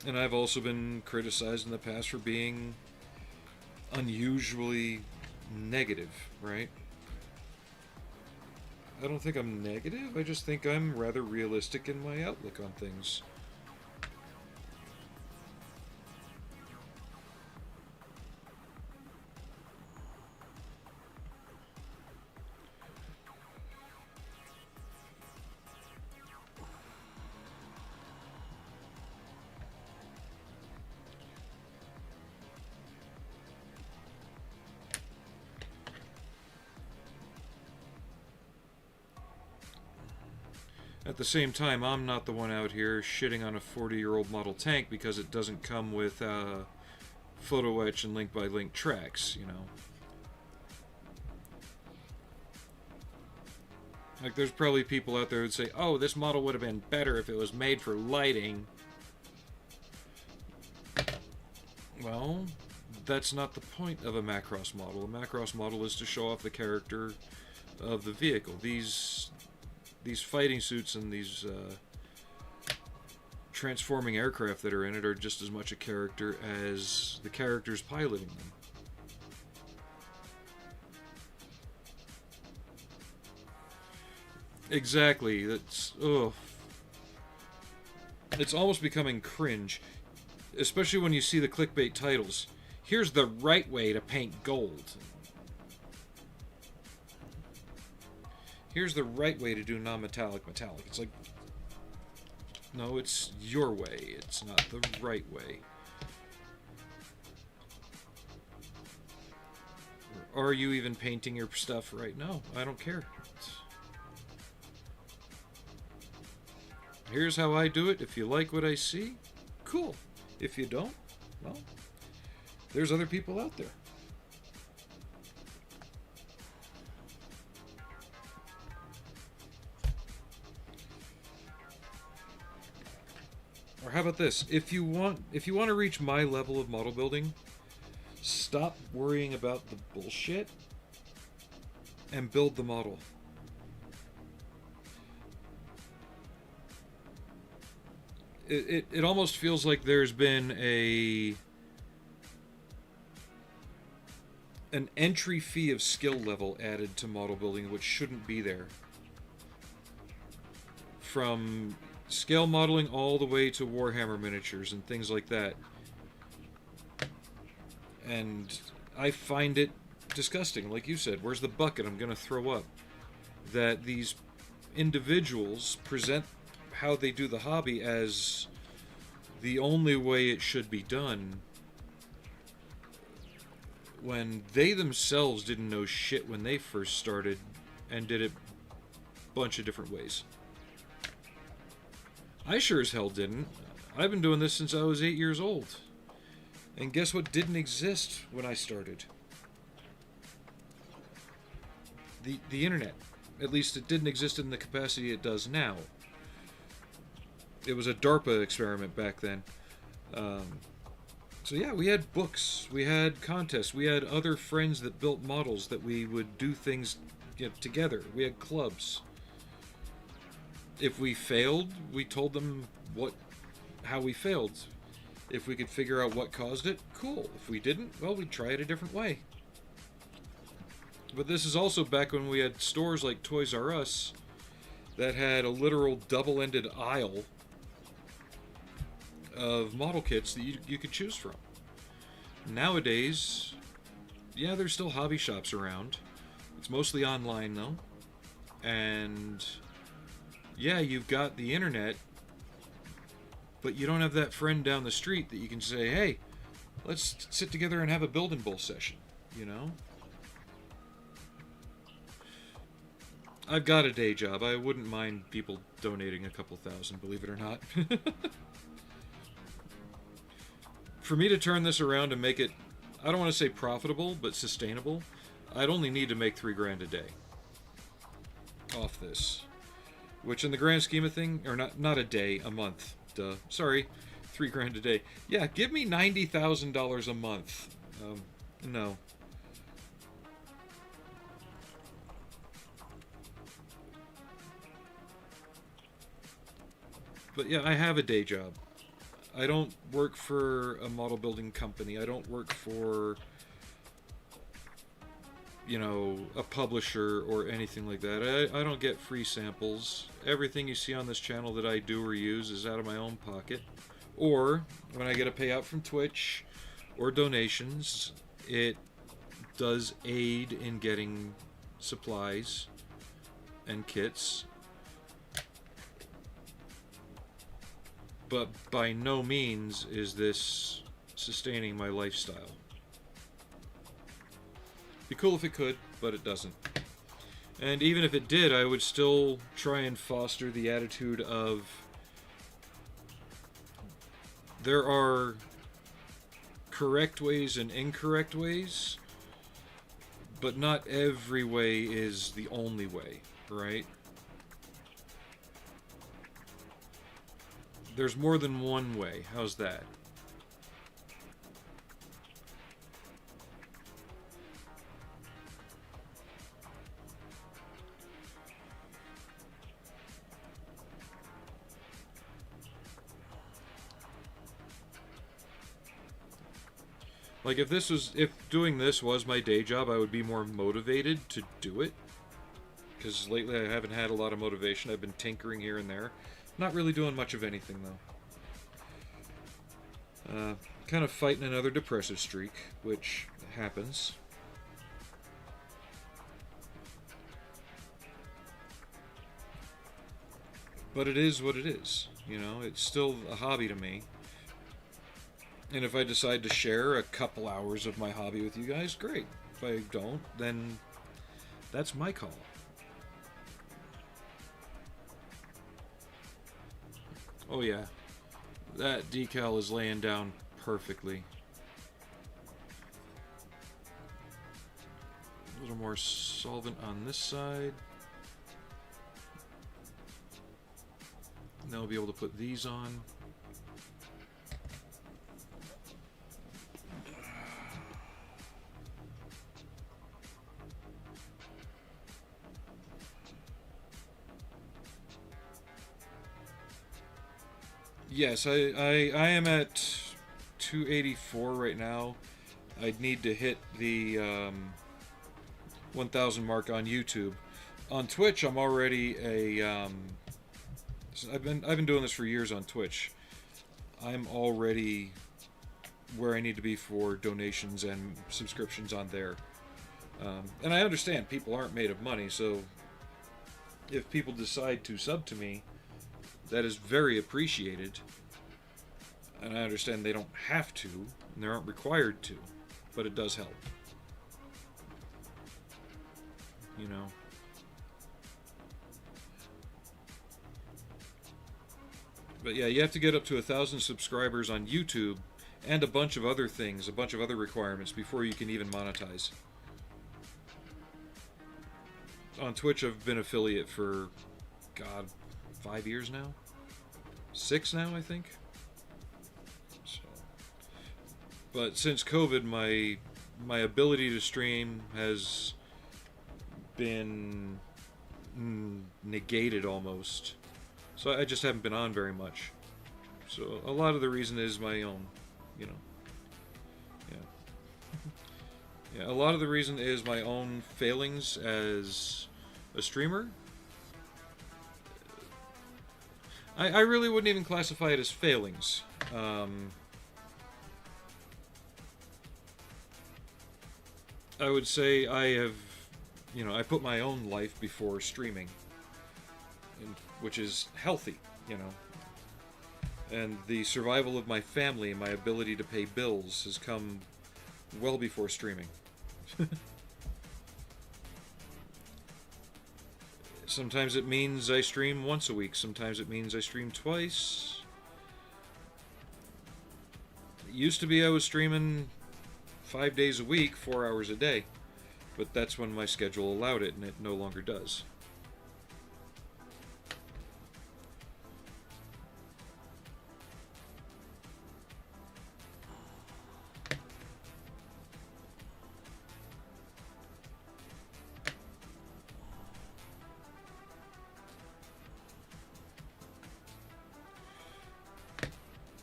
And I've also been criticized in the past for being unusually negative, right? I don't think I'm negative, I just think I'm rather realistic in my outlook on things. At the same time, I'm not the one out here shitting on a 40-year-old model tank because it doesn't come with photo etch and link-by-link tracks, you know. Like, there's probably people out there who'd say, oh, this model would have been better if it was made for lighting. Well, that's not the point of a Macross model. A Macross model is to show off the character of the vehicle. These fighting suits and these transforming aircraft that are in it are just as much a character as the characters piloting them. Exactly. That's it's almost becoming cringe, especially when you see the clickbait titles. Here's the right way to paint gold. Here's the right way to do non-metallic metallic. It's like, no, it's your way. It's not the right way. Are you even painting your stuff right? No, I don't care. Here's how I do it. If you like what I see, cool. If you don't, well, there's other people out there. Or how about this? If you want to reach my level of model building, stop worrying about the bullshit and build the model. It almost feels like there's been an entry fee of skill level added to model building which shouldn't be there. From scale modeling all the way to Warhammer miniatures and things like that. And I find it disgusting. Like you said, where's the bucket? I'm going to throw up. That these individuals present how they do the hobby as the only way it should be done, when they themselves didn't know shit when they first started and did it a bunch of different ways. I sure as hell didn't. I've been doing this since I was 8 years old. And guess what didn't exist when I started? the internet. At least it didn't exist in the capacity it does now. It was a DARPA experiment back then. So yeah, we had books, we had contests, we had other friends that built models that we would do things, together. We had clubs. If we failed, we told them how we failed. If we could figure out what caused it, cool. If we didn't, well, we'd try it a different way. But this is also back when we had stores like Toys R Us that had a literal double-ended aisle of model kits that you could choose from. Nowadays, yeah, there's still hobby shops around. It's mostly online, though. And yeah, you've got the internet, but you don't have that friend down the street that you can say, hey, let's sit together and have a build and bull session, I've got a day job. I wouldn't mind people donating a couple thousand, believe it or not. For me to turn this around and make it, I don't want to say profitable, but sustainable, I'd only need to make $3,000 a day off this. Which in the grand scheme of thing, or not a day, a month. Duh. Sorry, $3,000 a day. Yeah, give me $90,000 a month. No. But yeah, I have a day job. I don't work for a model building company. I don't work for, a publisher or anything like that. I don't get free samples. Everything you see on this channel that I do or use is out of my own pocket. Or, when I get a payout from Twitch or donations, it does aid in getting supplies and kits. But by no means is this sustaining my lifestyle. Be cool if it could, but it doesn't. And even if it did, I would still try and foster the attitude of there are correct ways and incorrect ways, but not every way is the only way, right? There's more than one way. How's that? Like if doing this was my day job, I would be more motivated to do it. Because lately I haven't had a lot of motivation. I've been tinkering here and there. Not really doing much of anything, though. Kind of fighting another depressive streak, which happens. But it is what it is. It's still a hobby to me. And if I decide to share a couple hours of my hobby with you guys, great. If I don't, then that's my call. Oh yeah, that decal is laying down perfectly. A little more solvent on this side. Now we'll be able to put these on. Yes, I am at 284 right now. I'd need to hit the 1,000 mark on YouTube. On Twitch, I'm already a. I've been doing this for years on Twitch. I'm already where I need to be for donations and subscriptions on there. And I understand people aren't made of money, so if people decide to sub to me, that is very appreciated. And I understand they don't have to, and they aren't required to, but it does help. But yeah, you have to get up to 1,000 subscribers on YouTube and a bunch of other things, a bunch of other requirements before you can even monetize. on Twitch, I've been affiliate for, God, 5 years now? 6 now, I think? So, but since COVID, my ability to stream has been negated almost. So I just haven't been on very much. So a lot of the reason is my own, you know. Yeah. Yeah, a lot of the reason is my own failings as a streamer. I really wouldn't even classify it as failings. I would say I have, I put my own life before streaming, which is healthy, And the survival of my family and my ability to pay bills has come well before streaming. Sometimes it means I stream once a week. Sometimes it means I stream twice. It used to be I was streaming 5 days a week, 4 hours a day. But that's when my schedule allowed it, and it no longer does.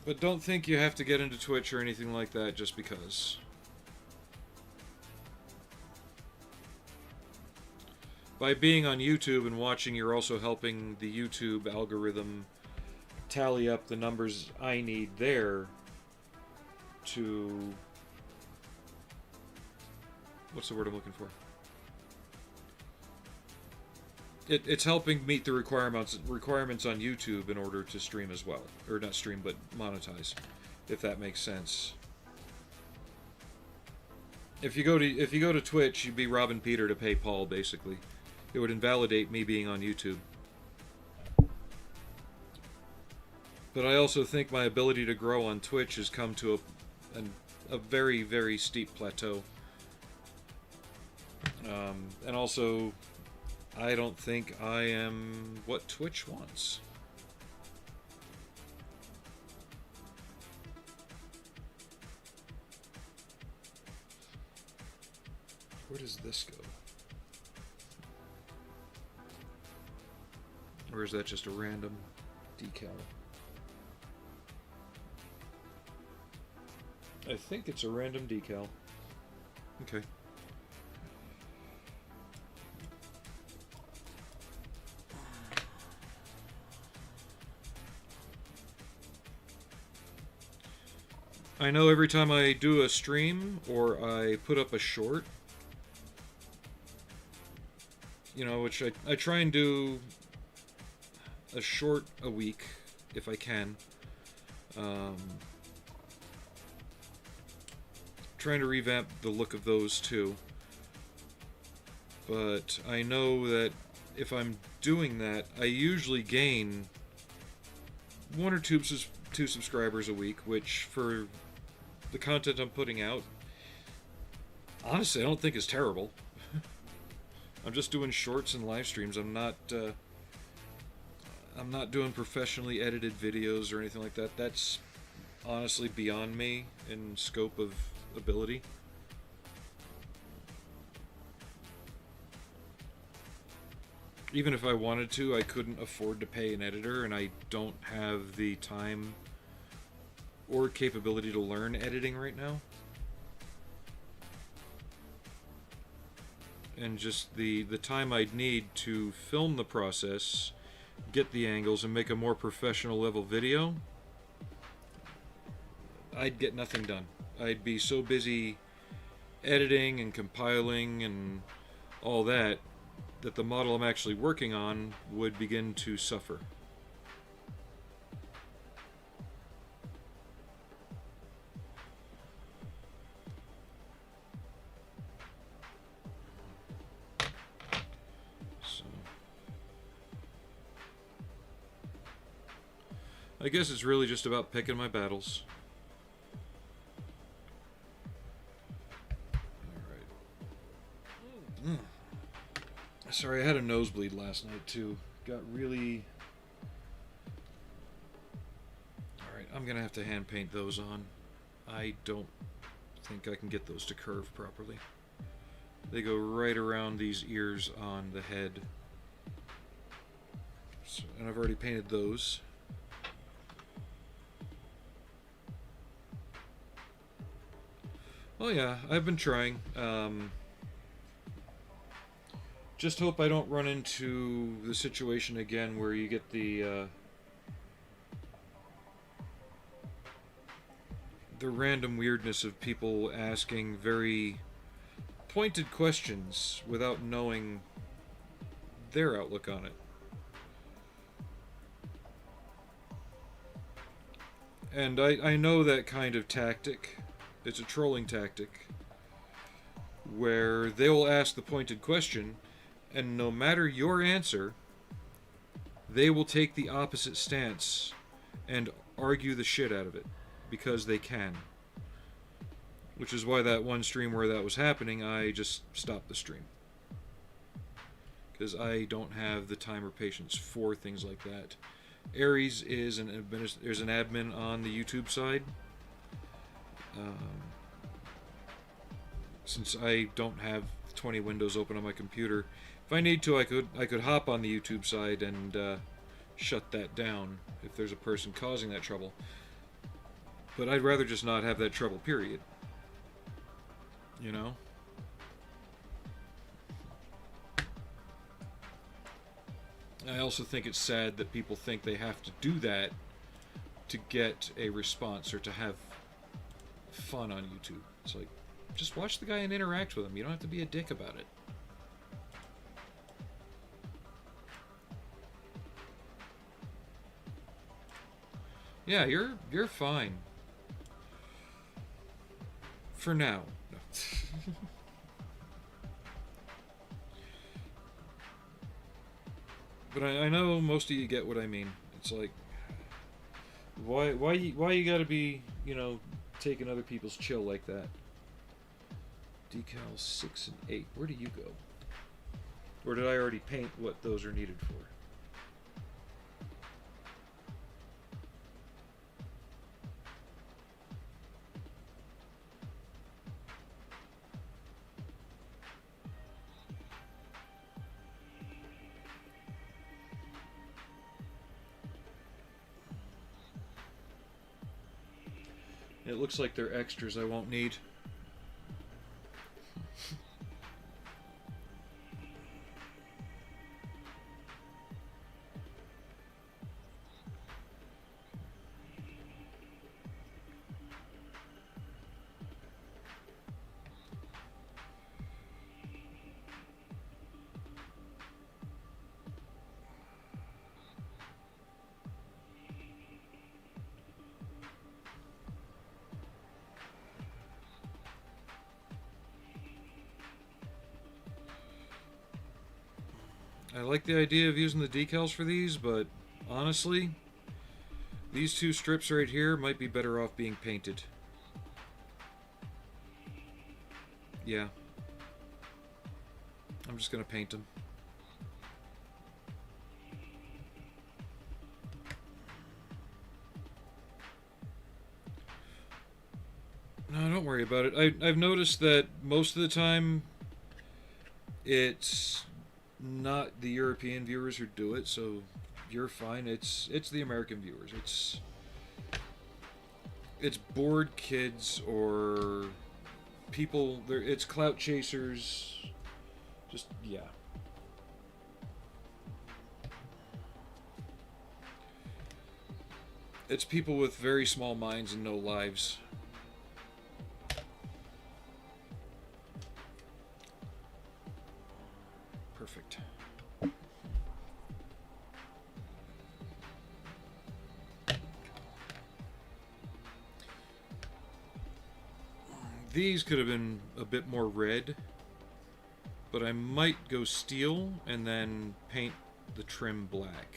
But don't think you have to get into Twitch or anything like that just because. By being on YouTube and watching, you're also helping the YouTube algorithm tally up the numbers I need there to... What's the word I'm looking for? It's helping meet the requirements on YouTube in order to stream as well, or not stream but monetize, if that makes sense. If you go to Twitch, you'd be robbing Peter to pay Paul, basically. It would invalidate me being on YouTube. But I also think my ability to grow on Twitch has come to a very, very steep plateau. And also, I don't think I am what Twitch wants. Where does this go? Or is that just a random decal? I think it's a random decal. Okay. I know every time I do a stream or I put up a short, which I try and do a short a week if I can. Trying to revamp the look of those too. But I know that if I'm doing that, I usually gain 1 or 2 subscribers a week, which for the content I'm putting out, honestly, I don't think is terrible. I'm just doing shorts and live streams. I'm not doing professionally edited videos or anything like that. That's honestly beyond me in scope of ability. Even if I wanted to, I couldn't afford to pay an editor, and I don't have the time or capability to learn editing right now. And just the time I'd need to film the process, get the angles, and make a more professional level video, I'd get nothing done. I'd be so busy editing and compiling and all that the model I'm actually working on would begin to suffer. So, I guess it's really just about picking my battles. Sorry, I had a nosebleed last night too. Got really... Alright, I'm gonna have to hand paint those on. I don't think I can get those to curve properly. They go right around these ears on the head. So, and I've already painted those. Oh yeah, I've been trying. Just hope I don't run into the situation again where you get the random weirdness of people asking very pointed questions without knowing their outlook on it. And I know that kind of tactic. It's a trolling tactic where they'll ask the pointed question, and no matter your answer, they will take the opposite stance and argue the shit out of it because they can. Which is why that one stream where that was happening, I just stopped the stream. Because I don't have the time or patience for things like that. Ares is there's an admin on the YouTube side. Since I don't have 20 windows open on my computer, if I need to, I could hop on the YouTube side and shut that down if there's a person causing that trouble. But I'd rather just not have that trouble, period. You know? I also think it's sad that people think they have to do that to get a response or to have fun on YouTube. It's like, just watch the guy and interact with him. You don't have to be a dick about it. Yeah, you're fine. For now. No. But I know most of you get what I mean. It's like, why you gotta be, you know, taking other people's chill like that? Decals 6 and 8. Where do you go? Or did I already paint what those are needed for? It looks like they're extras I won't need. I like the idea of using the decals for these, but honestly, these two strips right here might be better off being painted. Yeah. I'm just gonna paint them. No, don't worry about it. I've noticed that most of the time it's not the European viewers who do it, so you're fine. It's the American viewers. It's bored kids or people. It's clout chasers. Just yeah. It's people with very small minds and no lives. Perfect. These could have been a bit more red, but I might go steel and then paint the trim black.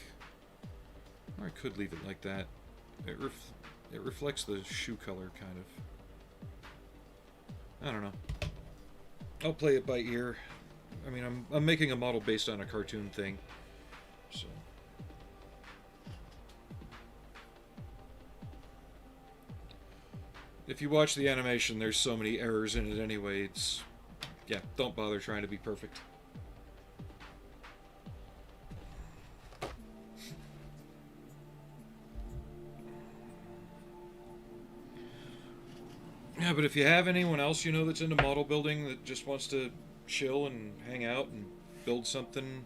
Or I could leave it like that. It reflects the shoe color, kind of. I don't know. I'll play it by ear. I mean, I'm making a model based on a cartoon thing, so. If you watch the animation, there's so many errors in it anyway. It's, yeah, don't bother trying to be perfect. Yeah, but if you have anyone else you know that's into model building that just wants to chill and hang out and build something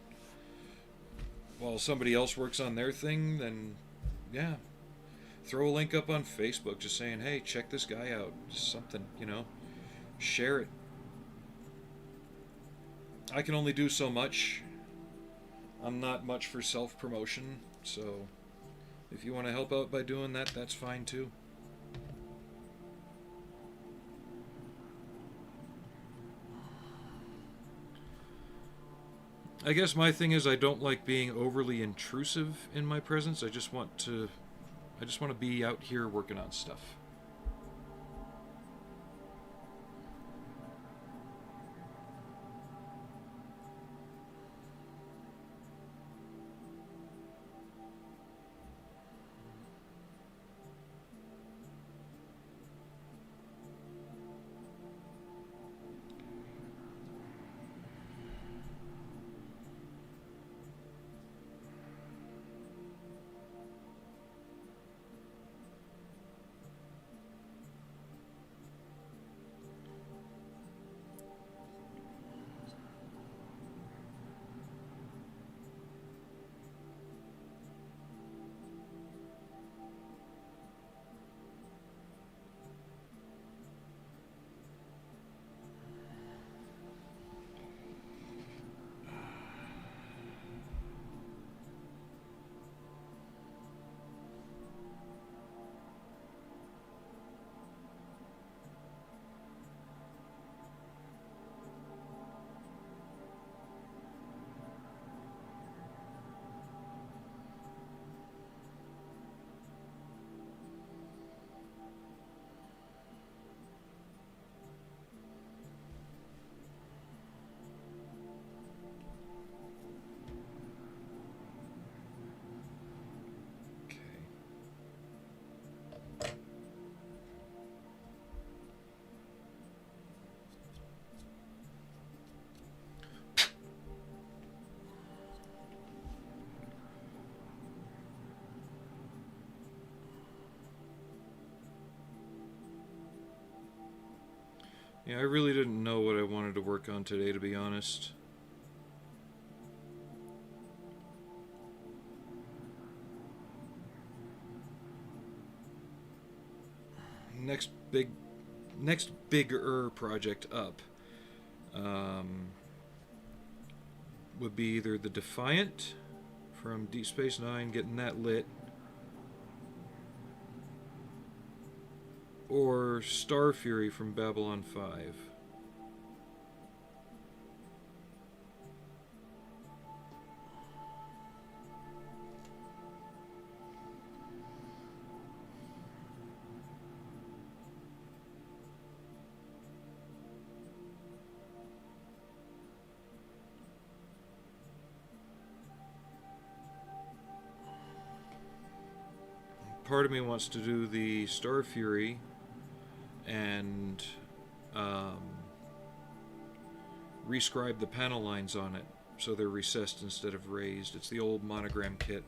while somebody else works on their thing, then yeah, throw a link up on Facebook just saying, hey, check this guy out. Just something, you know, share it. I can only do so much. I'm not much for self-promotion, so if you want to help out by doing that, that's fine too. I guess my thing is I don't like being overly intrusive in my presence. I just want to be out here working on stuff. Yeah, I really didn't know what I wanted to work on today, to be honest. Next bigger project up would be either the Defiant from Deep Space Nine, getting that lit, or Star Fury from Babylon 5. Part of me wants to do the Star Fury and rescribe the panel lines on it so they're recessed instead of raised. It's the old monogram kit.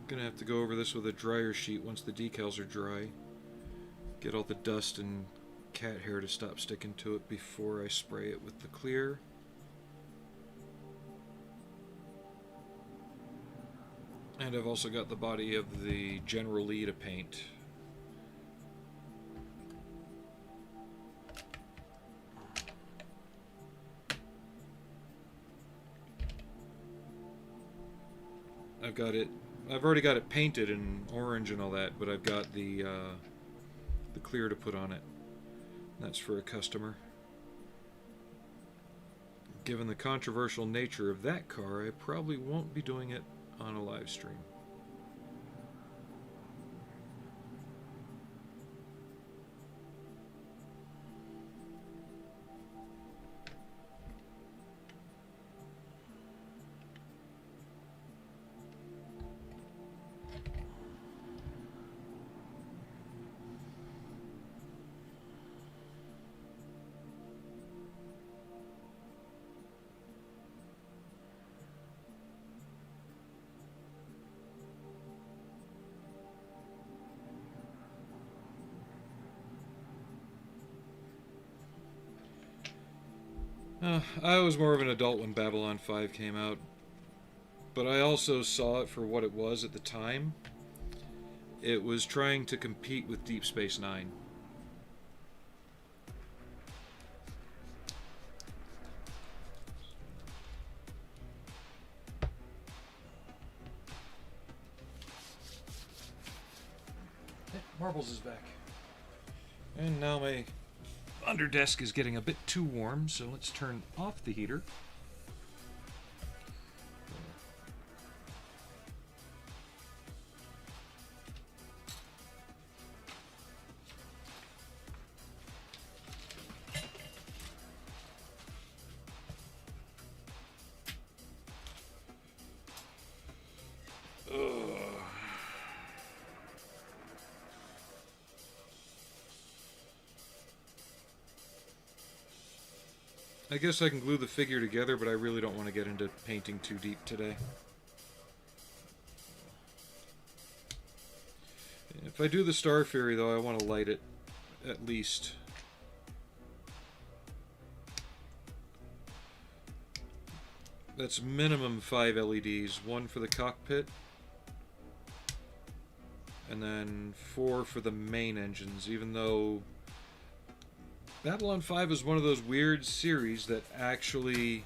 Gonna have to go over this with a dryer sheet once the decals are dry. Get all the dust and cat hair to stop sticking to it before I spray it with the clear. And I've also got the body of the General Lee to paint. I've already got it painted in orange and all that, but I've got the clear to put on it. That's for a customer. Given the controversial nature of that car, I probably won't be doing it on a live stream. I was more of an adult when Babylon 5 came out, but I also saw it for what it was at the time. It was trying to compete with Deep Space Nine. Marbles is back. And now my under desk is getting a bit too warm, so let's turn off the heater. I guess I can glue the figure together, but I really don't want to get into painting too deep today. If I do the Star Fury, though, I want to light it, at least. That's minimum 5 LEDs, 1 for the cockpit, and then 4 for the main engines, even though Babylon 5 is one of those weird series that actually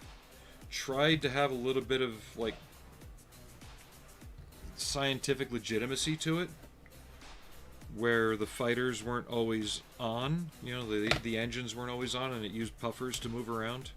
tried to have a little bit of, like, scientific legitimacy to it, where the fighters weren't always on, you know, the engines weren't always on, and it used puffers to move around.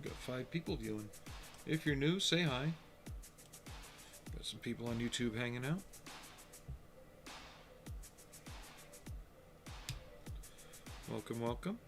Got 5 people viewing. If you're new, say hi. Got some people on YouTube hanging out. Welcome, welcome.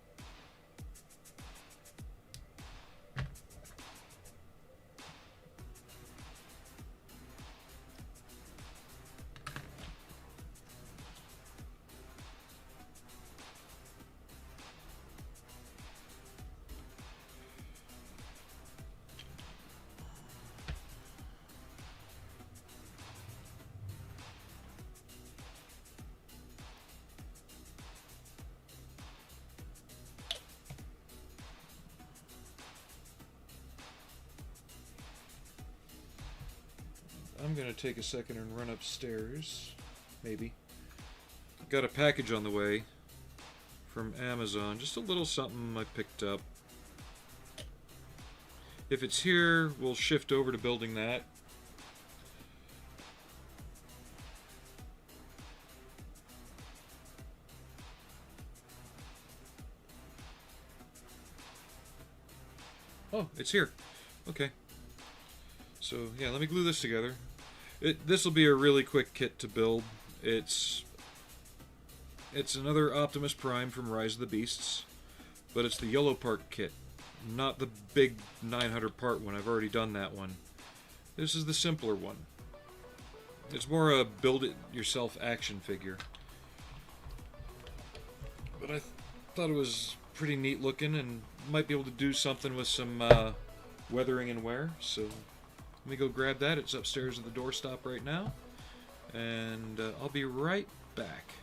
I'm gonna take a second and run upstairs. Maybe. Got a package on the way from Amazon. Just a little something I picked up. If it's here, we'll shift over to building that. Oh, it's here. Okay. So, yeah, let me glue this together. This will be a really quick kit to build. It's another Optimus Prime from Rise of the Beasts, but it's the yellow part kit, not the big 900 part one. I've already done that one. This is the simpler one. It's more a build-it-yourself action figure. But I thought it was pretty neat looking and might be able to do something with some weathering and wear. So let me go grab that. It's upstairs at the doorstop right now. And I'll be right back.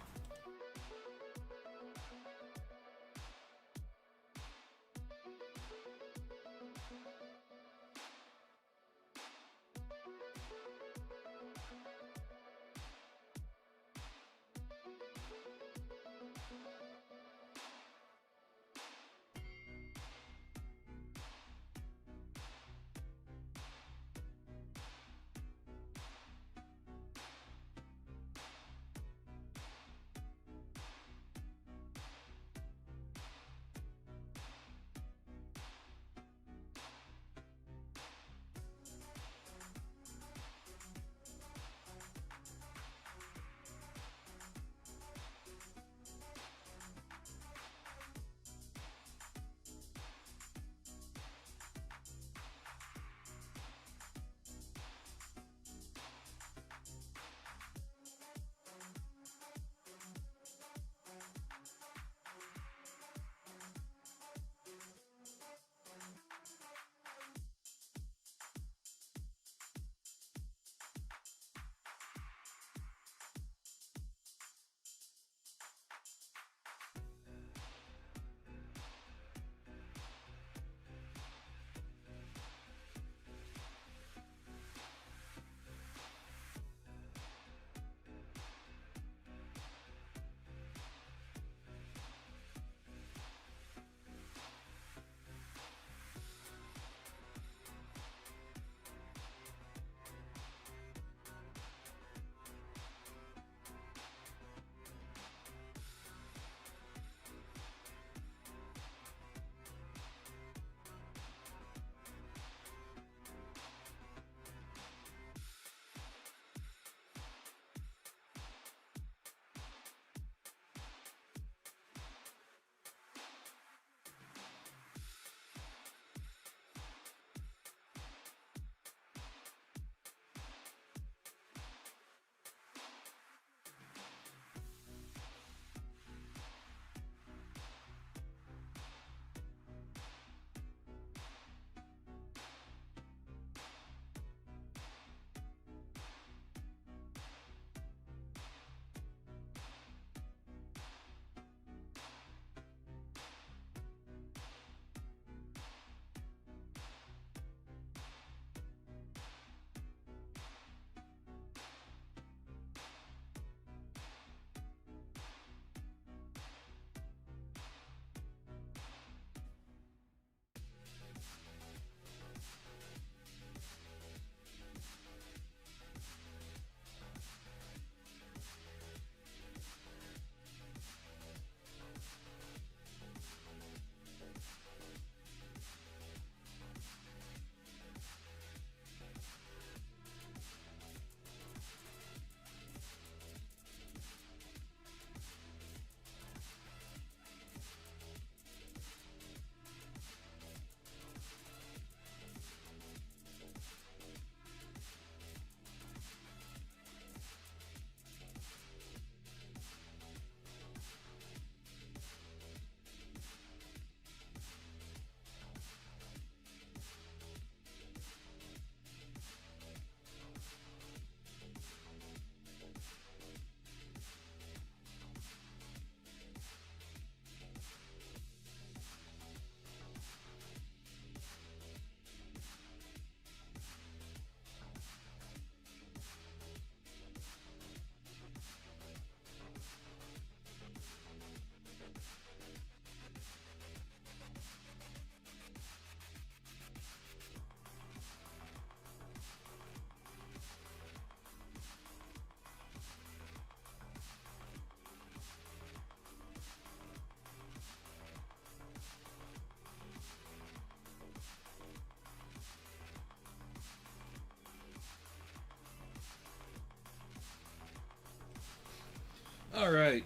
Alright.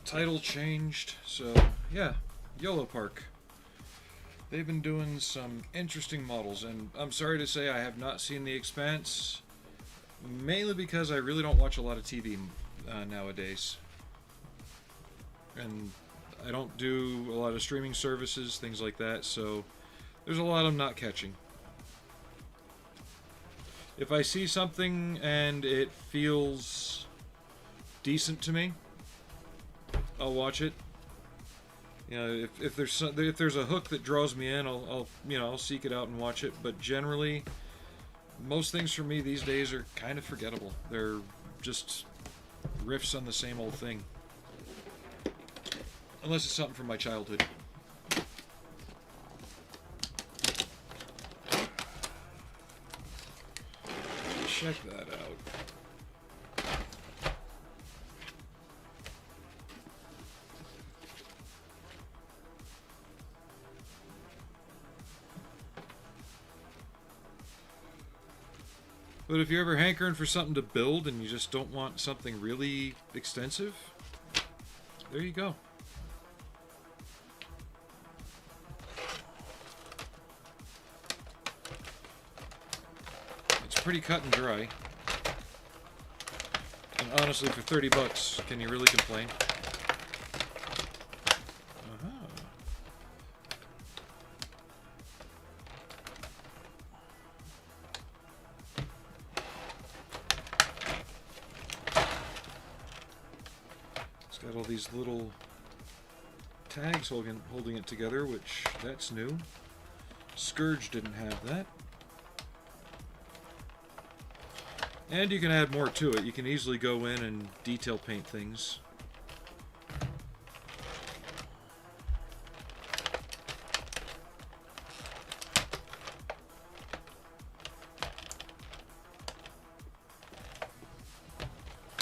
Title changed. So, yeah. YOLO Park. They've been doing some interesting models, and I'm sorry to say I have not seen The Expanse, mainly because I really don't watch a lot of TV nowadays. And I don't do a lot of streaming services, things like that, so there's a lot I'm not catching. If I see something and it feels decent to me, I'll watch it. You know, if there's a hook that draws me in, I'll seek it out and watch it. But generally, most things for me these days are kind of forgettable. They're just riffs on the same old thing, unless it's something from my childhood. Check that out. But if you're ever hankering for something to build and you just don't want something really extensive, there you go. It's pretty cut and dry. And honestly, for 30 bucks, can you really complain? Got all these little tags holding it together, which that's new. Scourge didn't have that. And you can add more to it. You can easily go in and detail paint things.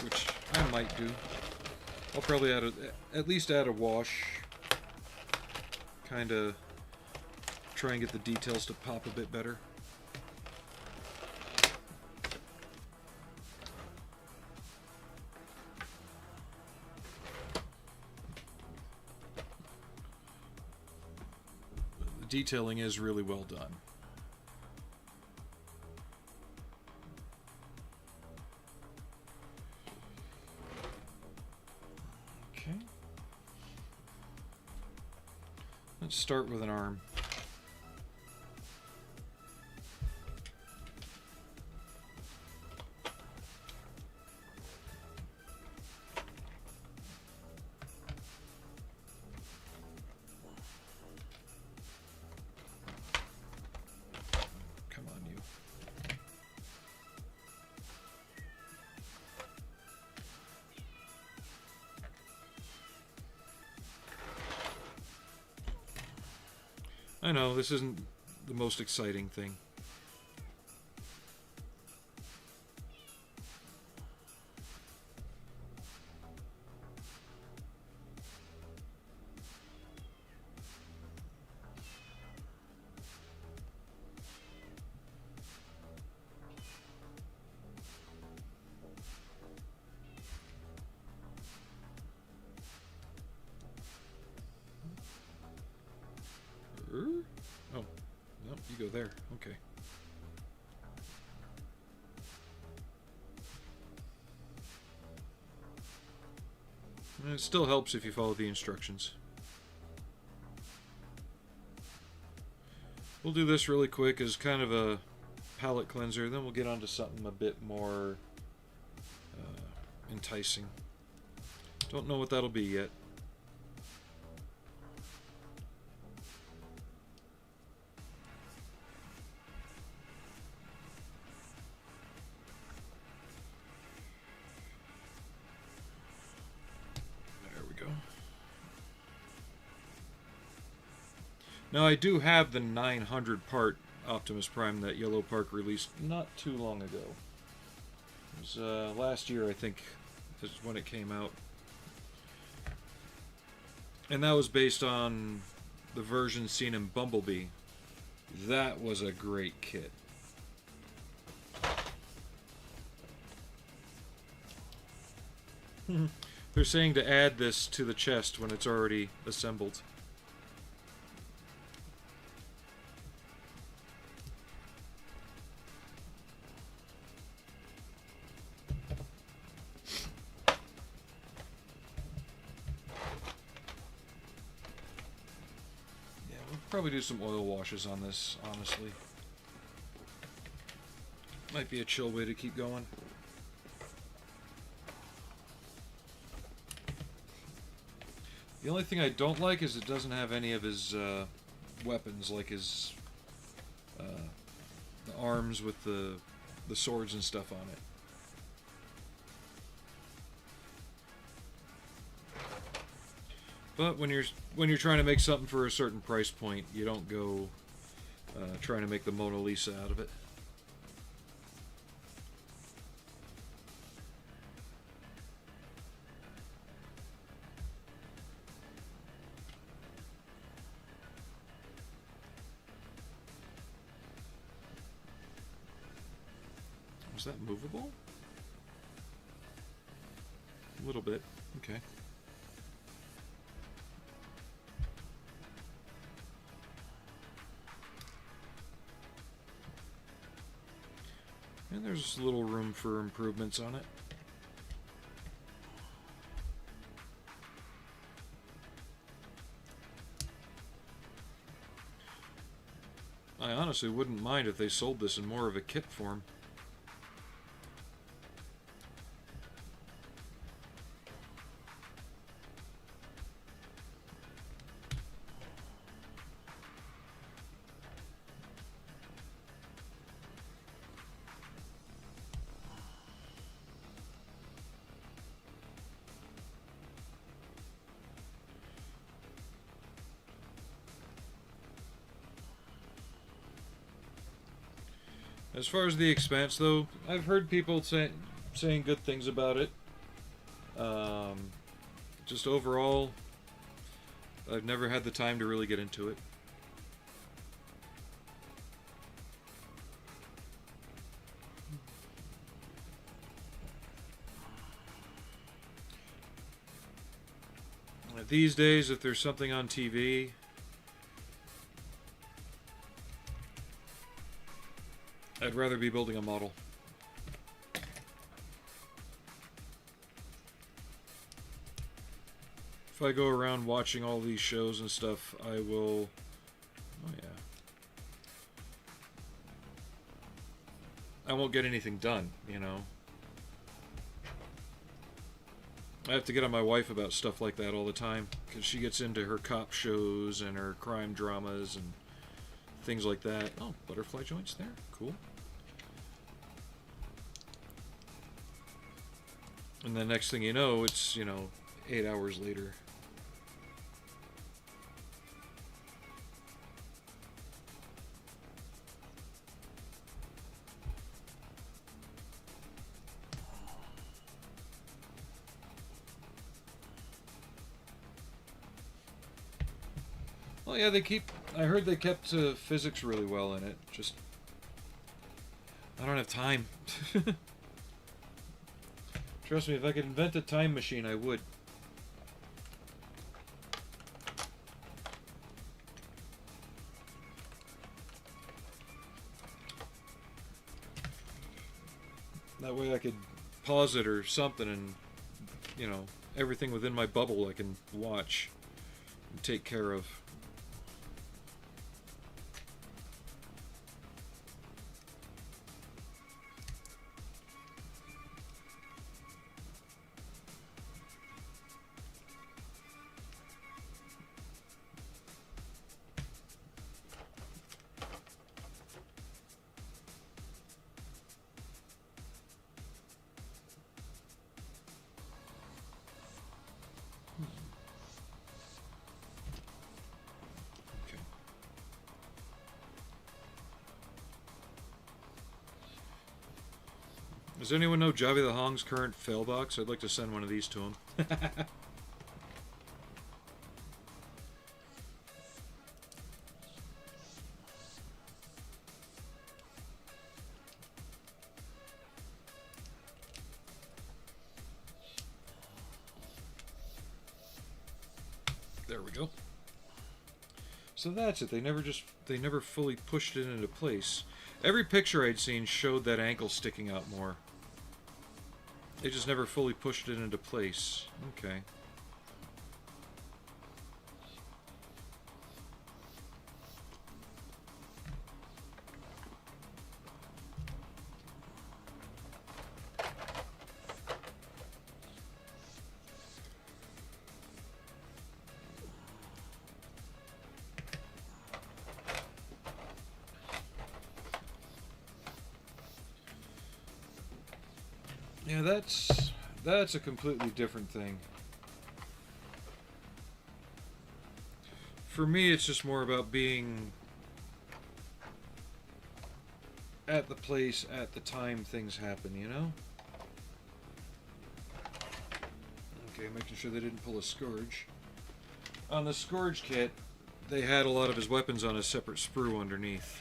Which I might do. I'll probably at least add a wash. Kind of try and get the details to pop a bit better. The detailing is really well done. Let's start with an arm. Come on, you. I know, this isn't the most exciting thing. Oh, no, you go there. Okay. It still helps if you follow the instructions. We'll do this really quick as kind of a palette cleanser, then we'll get onto something a bit more enticing. Don't know what that'll be yet. Now I do have the 900 part Optimus Prime that Yellow Park released not too long ago. It was last year, I think, is when it came out. And that was based on the version seen in Bumblebee. That was a great kit. They're saying to add this to the chest when it's already assembled. Yeah, we'll probably do some oil washes on this, honestly. Might be a chill way to keep going. The only thing I don't like is it doesn't have any of his weapons, like his the arms with the swords and stuff on it. But when you're trying to make something for a certain price point, you don't go trying to make the Mona Lisa out of it. Was that movable? A little bit. Okay. And there's a little room for improvements on it. I honestly wouldn't mind if they sold this in more of a kit form. As far as the Expanse, though, I've heard people saying good things about it. Just overall, I've never had the time to really get into it. These days, if there's something on TV, I'd rather be building a model. If I go around watching all these shows and stuff, I will... Oh yeah. I won't get anything done, you know. I have to get on my wife about stuff like that all the time, because she gets into her cop shows and her crime dramas and things like that. Oh, butterfly joints there. Cool. And the next thing you know, it's, 8 hours later. Well, yeah, I heard they kept physics really well in it. Just, I don't have time. Trust me, if I could invent a time machine, I would. That way I could pause it or something and, everything within my bubble I can watch and take care of. Does anyone know Javi the Hong's current fail box? I'd like to send one of these to him. There we go. So that's it. They never fully pushed it into place. Every picture I'd seen showed that ankle sticking out more. They just never fully pushed it into place. Okay. Yeah, that's a completely different thing. For me, it's just more about being at the place at the time things happen, you know? Okay, making sure they didn't pull a Scourge. On the Scourge kit, they had a lot of his weapons on a separate sprue underneath.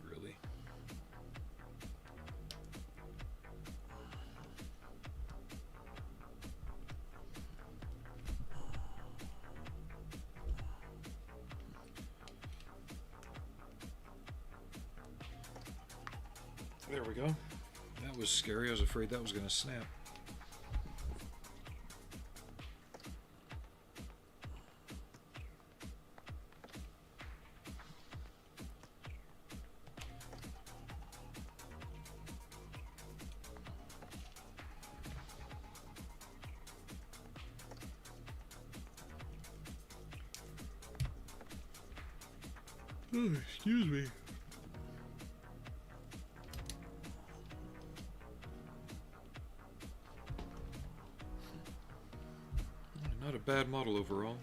Really? There we go. That was scary. I was afraid that was going to snap. Oh, excuse me. Not a bad model overall.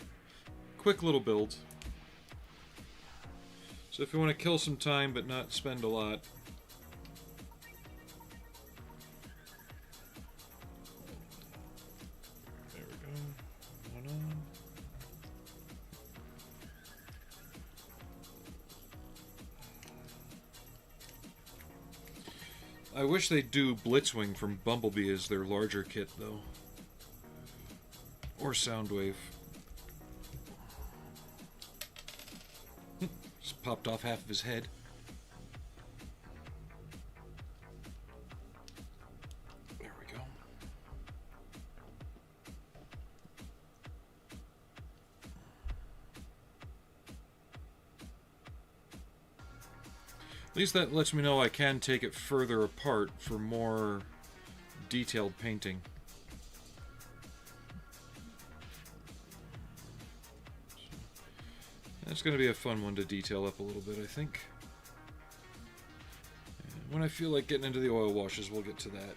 Quick little build. So if you want to kill some time but not spend a lot. There we go. One on. I wish they'd do Blitzwing from Bumblebee as their larger kit, though. Or Soundwave. Just popped off half of his head. There we go. At least that lets me know I can take it further apart for more detailed painting. That's going to be a fun one to detail up a little bit, I think. And when I feel like getting into the oil washes, we'll get to that.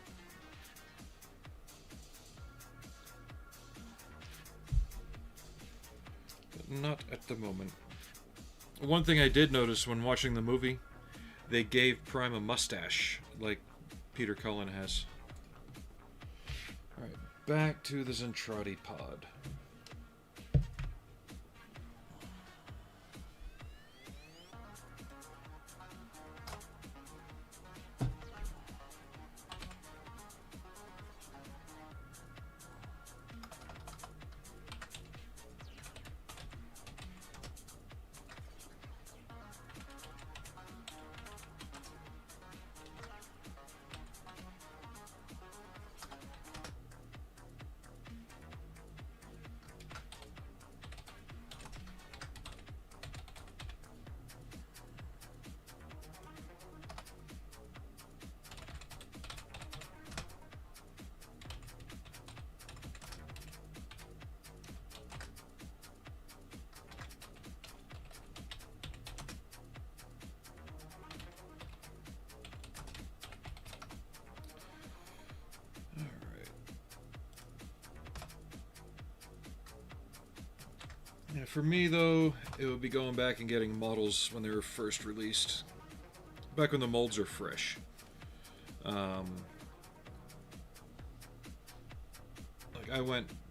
But not at the moment. One thing I did notice when watching the movie, they gave Prime a mustache, like Peter Cullen has. Alright, back to the Zentradi pod. Yeah, for me, though, it would be going back and getting models when they were first released. Back when the molds are fresh. Like,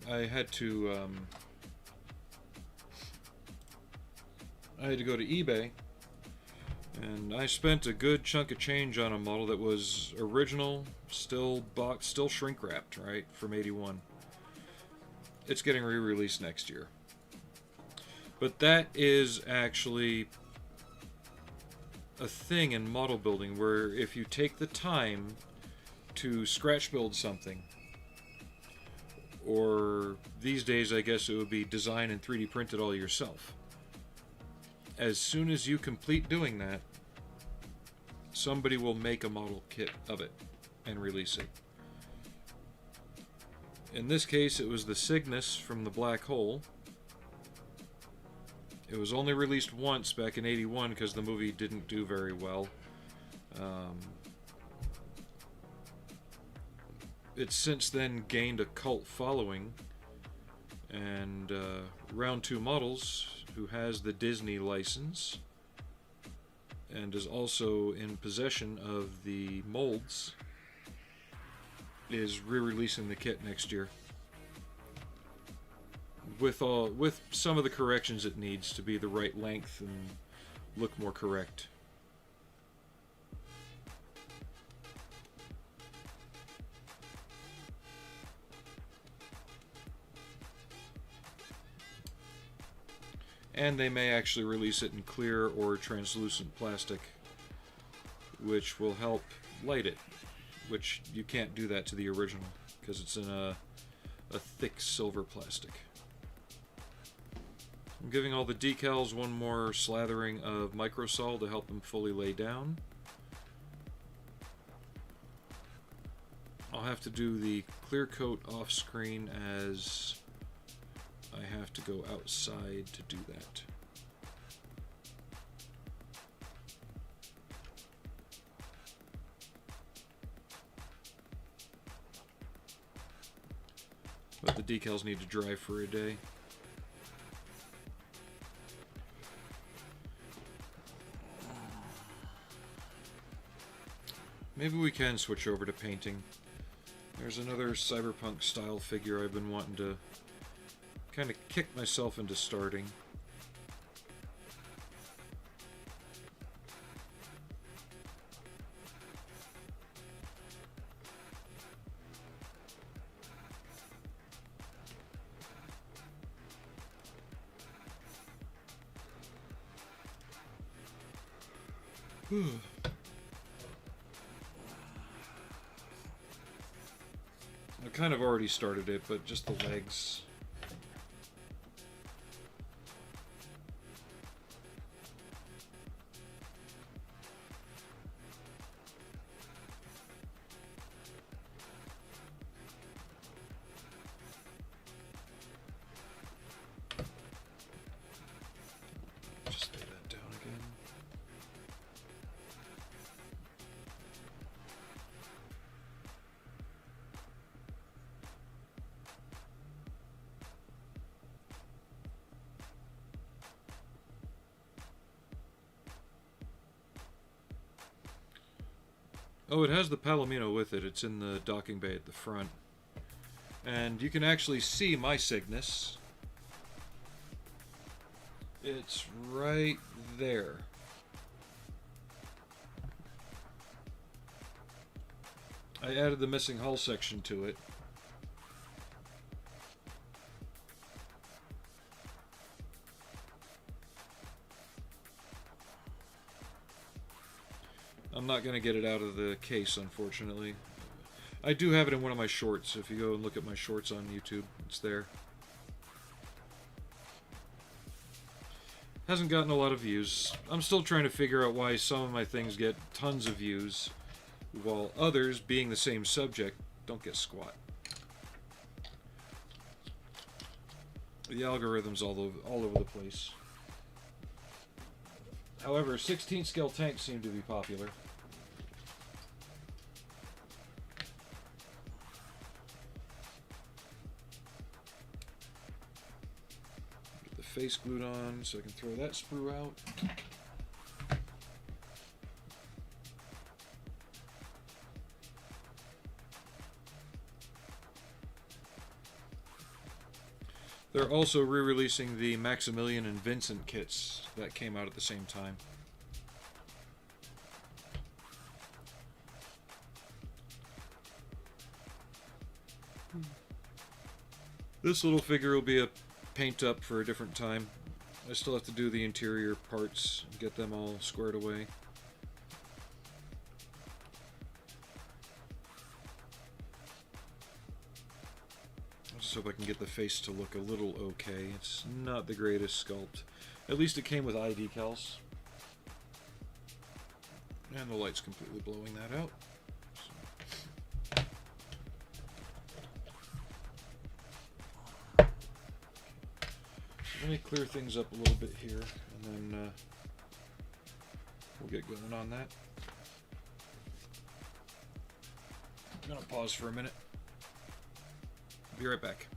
I had to, I had to go to eBay, and I spent a good chunk of change on a model that was original, still shrink wrapped, right, from '81. It's getting re-released next year. But that is actually a thing in model building where if you take the time to scratch build something, or these days I guess it would be design and 3D print it all yourself, as soon as you complete doing that, somebody will make a model kit of it and release it. In this case, it was the Cygnus from the Black Hole. It was only released once back in '81 because the movie didn't do very well. It's since then gained a cult following, and Round 2 Models, who has the Disney license and is also in possession of the molds, is re-releasing the kit next year with some of the corrections it needs to be the right length and look more correct. And they may actually release it in clear or translucent plastic, which will help light it, which you can't do that to the original because it's in a thick silver plastic. I'm giving all the decals one more slathering of microsol to help them fully lay down. I'll have to do the clear coat off screen as I have to go outside to do that. But the decals need to dry for a day. Maybe we can switch over to painting. There's another cyberpunk style figure I've been wanting to kind of kick myself into starting. I kind of already started it, but just the legs. Just lay that down again. Oh, it has the Palomino with it. It's in the docking bay at the front. And you can actually see my Cygnus. It's right there. I added the missing hull section to it. I'm not going to get it out of the case, unfortunately. I do have it in one of my shorts. If you go and look at my shorts on YouTube, it's there. Hasn't gotten a lot of views. I'm still trying to figure out why some of my things get tons of views, while others, being the same subject, don't get squat. The algorithm's all over the place. However, 16 scale tanks seem to be popular. Get the face glued on so I can throw that sprue out. They're also re-releasing the Maximilian and Vincent kits that came out at the same time. This little figure will be a paint up for a different time. I still have to do the interior parts and get them all squared away. I just hope I can get the face to look a little okay. It's not the greatest sculpt. At least it came with eye decals. And the light's completely blowing that out. Let me clear things up a little bit here, and then we'll get going on that. I'm gonna pause for a minute. Be right back.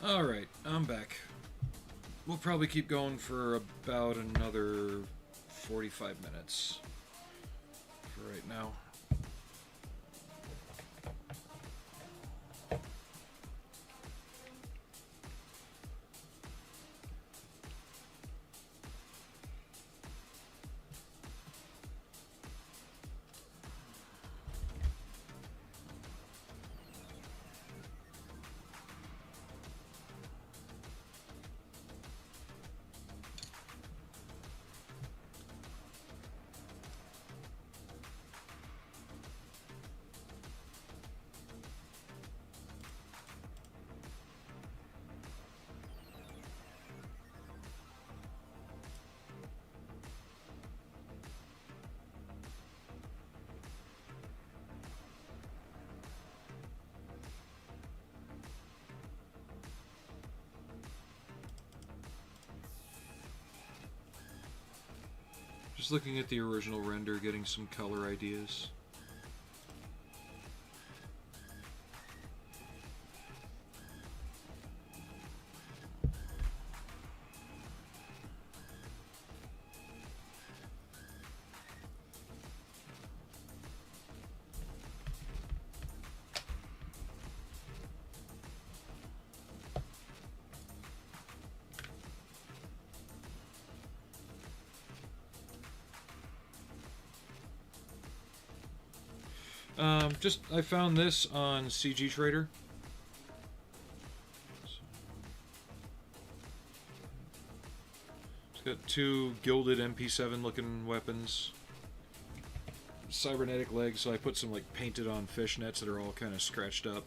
Alright, I'm back. We'll probably keep going for about another 45 minutes for right now. Just looking at the original render, getting some color ideas. I found this on CG Trader. It's got two gilded MP7 looking weapons. Cybernetic legs, so I put some like painted on fishnets that are all kind of scratched up.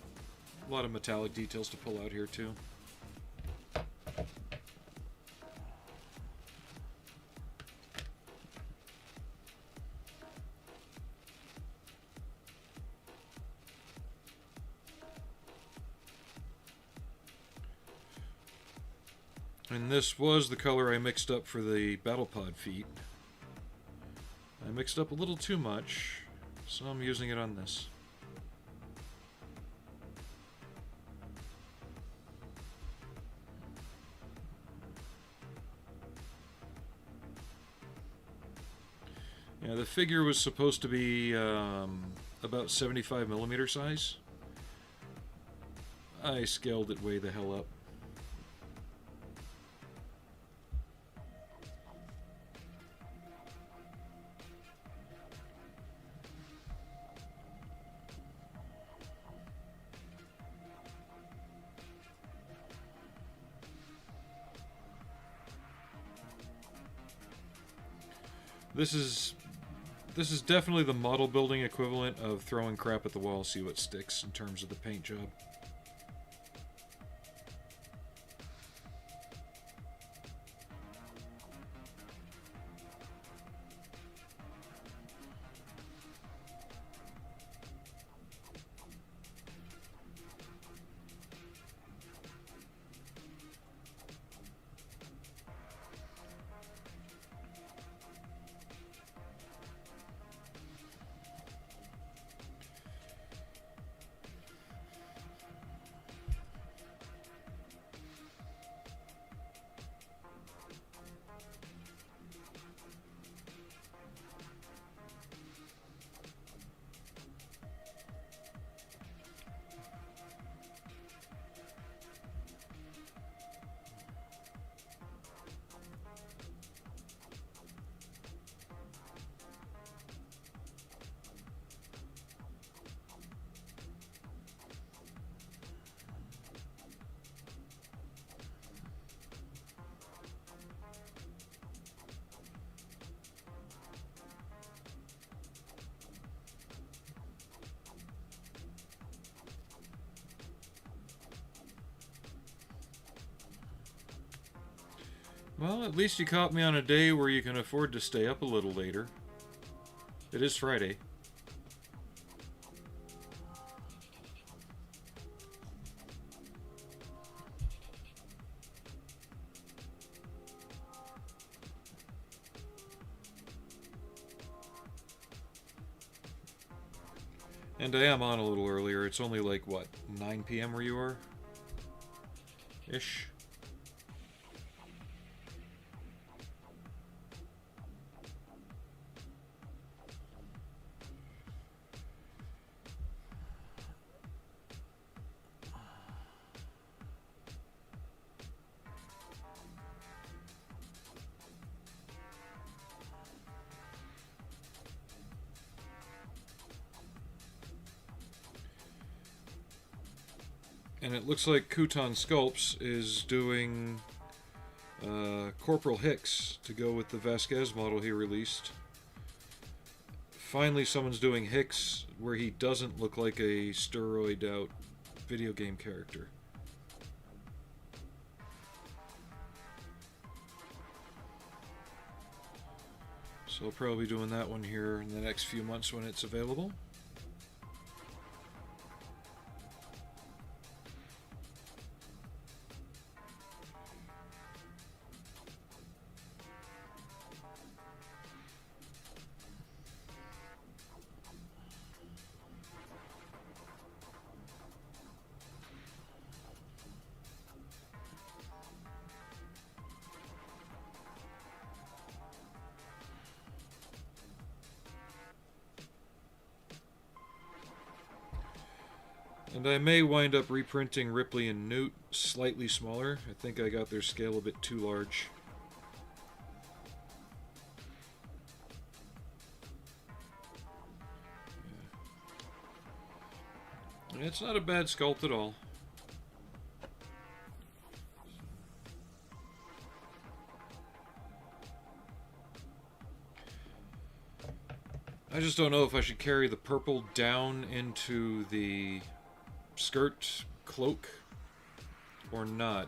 A lot of metallic details to pull out here too. And this was the color I mixed up for the battle pod feet. I mixed up a little too much, so I'm using it on this. Yeah, the figure was supposed to be about 75mm size. I scaled it way the hell up. This is definitely the model building equivalent of throwing crap at the wall, see what sticks in terms of the paint job. Well, at least you caught me on a day where you can afford to stay up a little later. It is Friday. And I am on a little earlier. It's only like, what, 9 p.m. where you are? Ish. And it looks like Kutan Sculpts is doing Corporal Hicks to go with the Vasquez model he released. Finally, someone's doing Hicks where he doesn't look like a steroid out video game character. So I'll probably be doing that one here in the next few months when it's available. And I may wind up reprinting Ripley and Newt slightly smaller. I think I got their scale a bit too large. Yeah. It's not a bad sculpt at all. I just don't know if I should carry the purple down into the skirt cloak or not,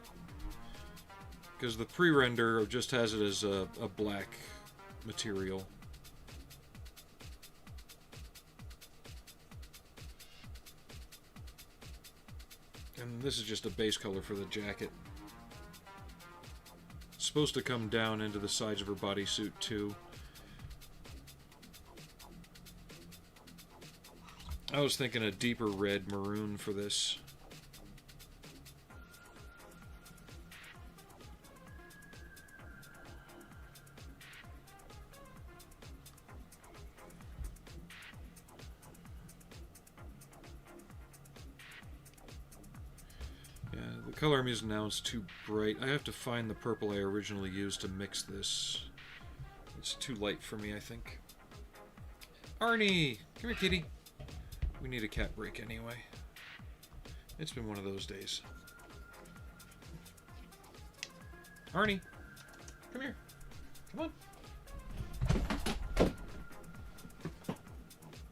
because the pre-render just has it as a black material. And this is just a base color for the jacket. It's supposed to come down into the sides of her bodysuit too. I was thinking a deeper red maroon for this. Yeah, the color I'm using now is too bright. I have to find the purple I originally used to mix this. It's too light for me, I think. Arnie! Come here, kitty. We need a cat break anyway. It's been one of those days. Arnie, come here. Come on.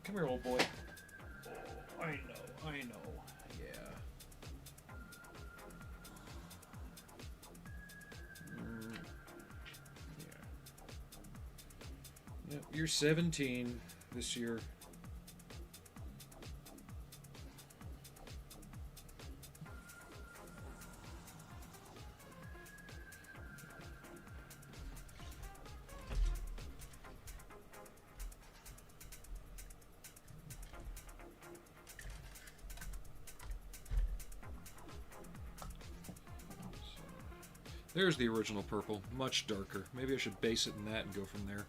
Come here, old boy. Oh, I know. Yeah. Yeah. Yep, you're 17 this year. There's the original purple, much darker. Maybe I should base it in that and go from there.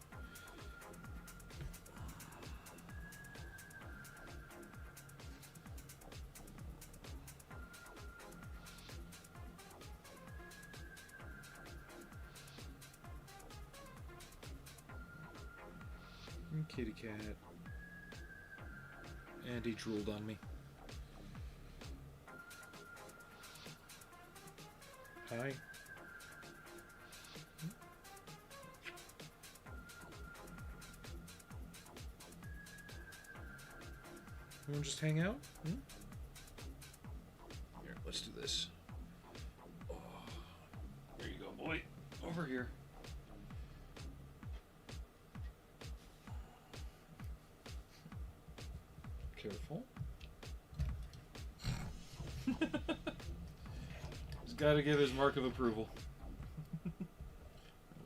Kitty cat. And he drooled on me. Hi. You want to just hang out? Hmm? Here, let's do this. Oh, there you go, boy. Over here. Careful. He's got to give his mark of approval. We'll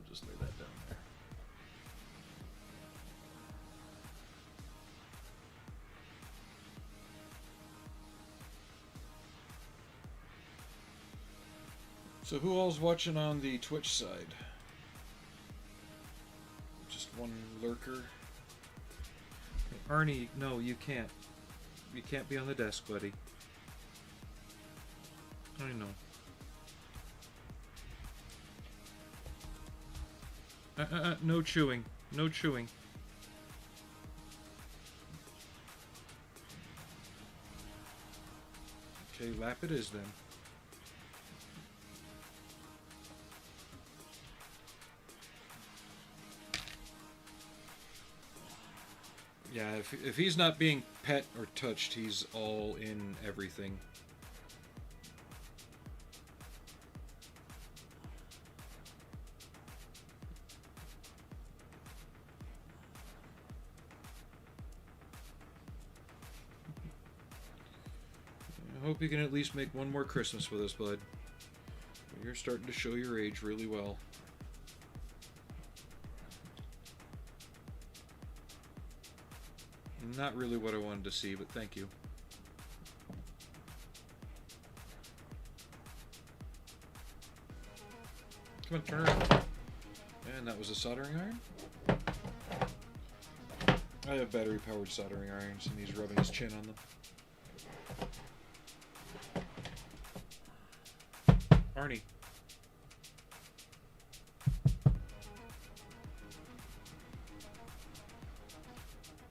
just lay that down there. So who all's watching on the Twitch side? Just one lurker. Arnie, no, you can't. You can't be on the desk, buddy. I know. No chewing. No chewing. Okay, lap it is then. Yeah, if he's not being pet or touched, he's all in everything. I hope you can at least make one more Christmas with us, bud. You're starting to show your age really well. Not really what I wanted to see, but thank you. Come on, turn around. And that was a soldering iron? I have battery-powered soldering irons, and he's rubbing his chin on them. Arnie.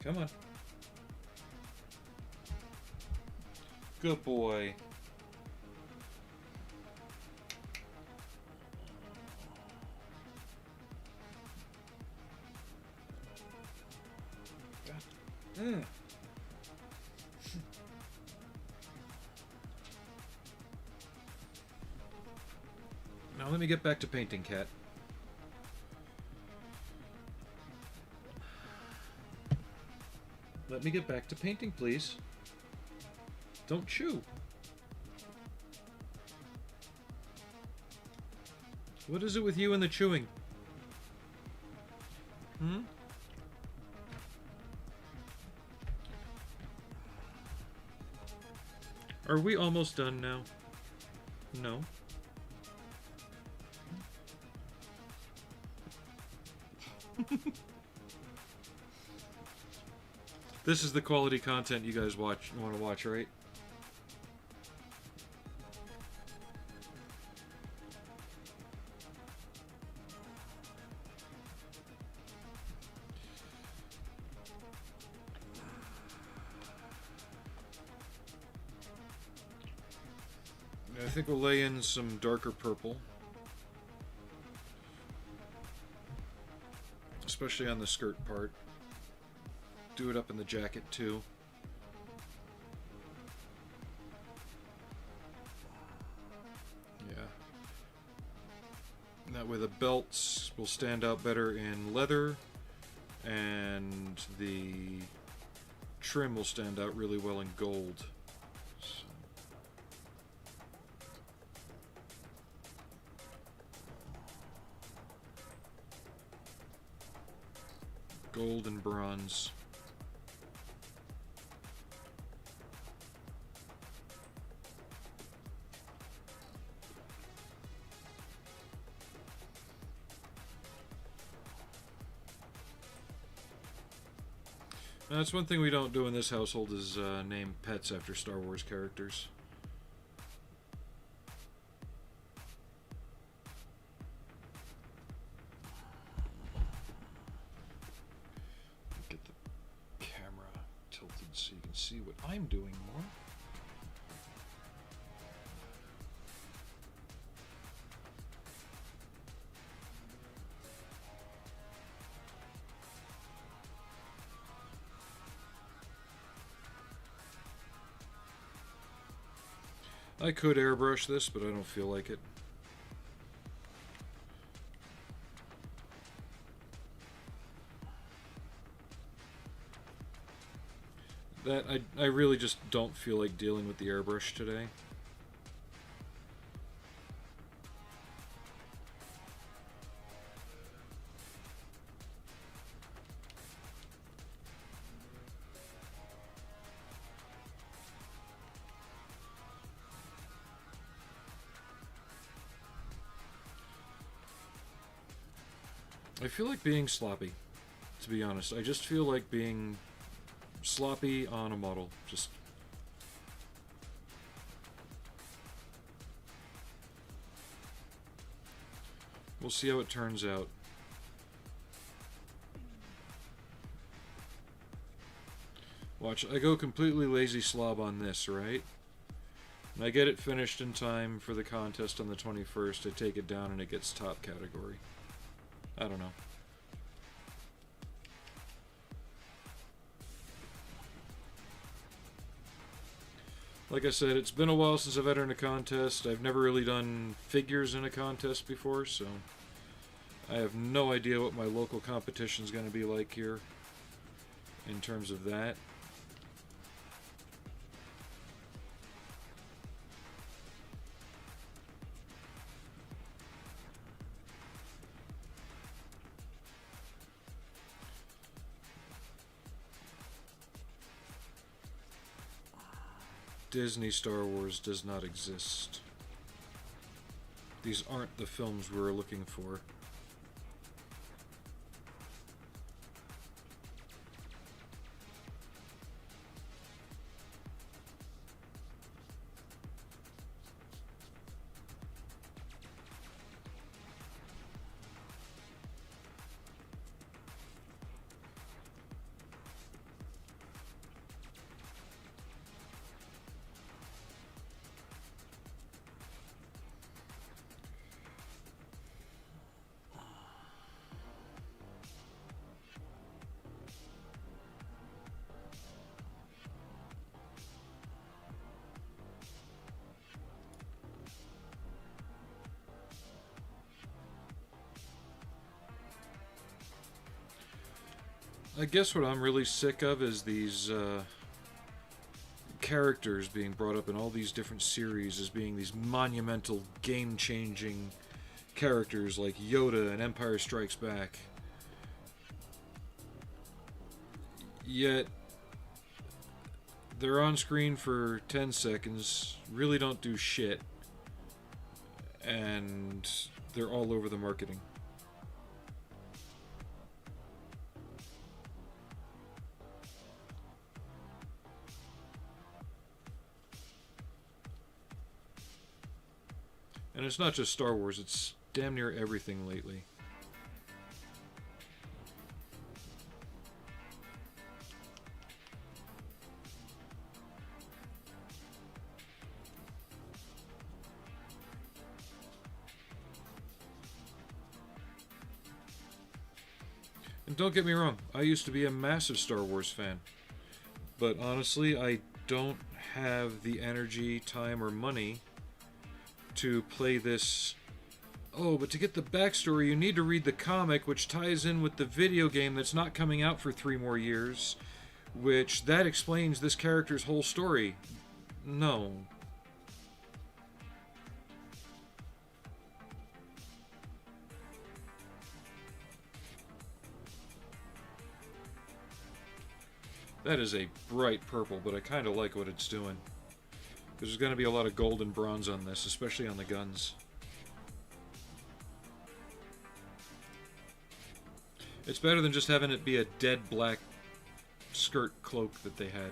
Come on. Good boy. Mm. Now let me get back to painting, Cat. Let me get back to painting, please. Don't chew. What is it with you and the chewing? Hmm? Are we almost done now? No. This is the quality content you guys want to watch, right? I think we'll lay in some darker purple. Especially on the skirt part. Do it up in the jacket too. Yeah. And that way the belts will stand out better in leather, and the trim will stand out really well in gold. So. Gold and bronze. That's one thing we don't do in this household is name pets after Star Wars characters. Get the camera tilted so you can see what I'm doing more. I could airbrush this, but I don't feel like it. I really just don't feel like dealing with the airbrush today. I feel like being sloppy, to be honest. I just feel like being sloppy on a model. Just... We'll see how it turns out. Watch, I go completely lazy slob on this, right? And I get it finished in time for the contest on the 21st. I take it down and it gets top category. I don't know. Like I said, it's been a while since I've entered a contest. I've never really done figures in a contest before, so I have no idea what my local competition is going to be like here in terms of that. Disney Star Wars does not exist. These aren't the films we were looking for. I guess what I'm really sick of is these characters being brought up in all these different series as being these monumental, game-changing characters like Yoda and Empire Strikes Back. Yet, they're on screen for 10 seconds, really don't do shit, and they're all over the marketing. And it's not just Star Wars, it's damn near everything lately. And don't get me wrong, I used to be a massive Star Wars fan. But honestly, I don't have the energy, time, or money to play this. Oh, but to get the backstory, you need to read the comic, which ties in with the video game that's not coming out for 3 more years, which that explains this character's whole story. No. That is a bright purple, but I kind of like what it's doing. There's going to be a lot of gold and bronze on this, especially on the guns. It's better than just having it be a dead black skirt cloak that they had.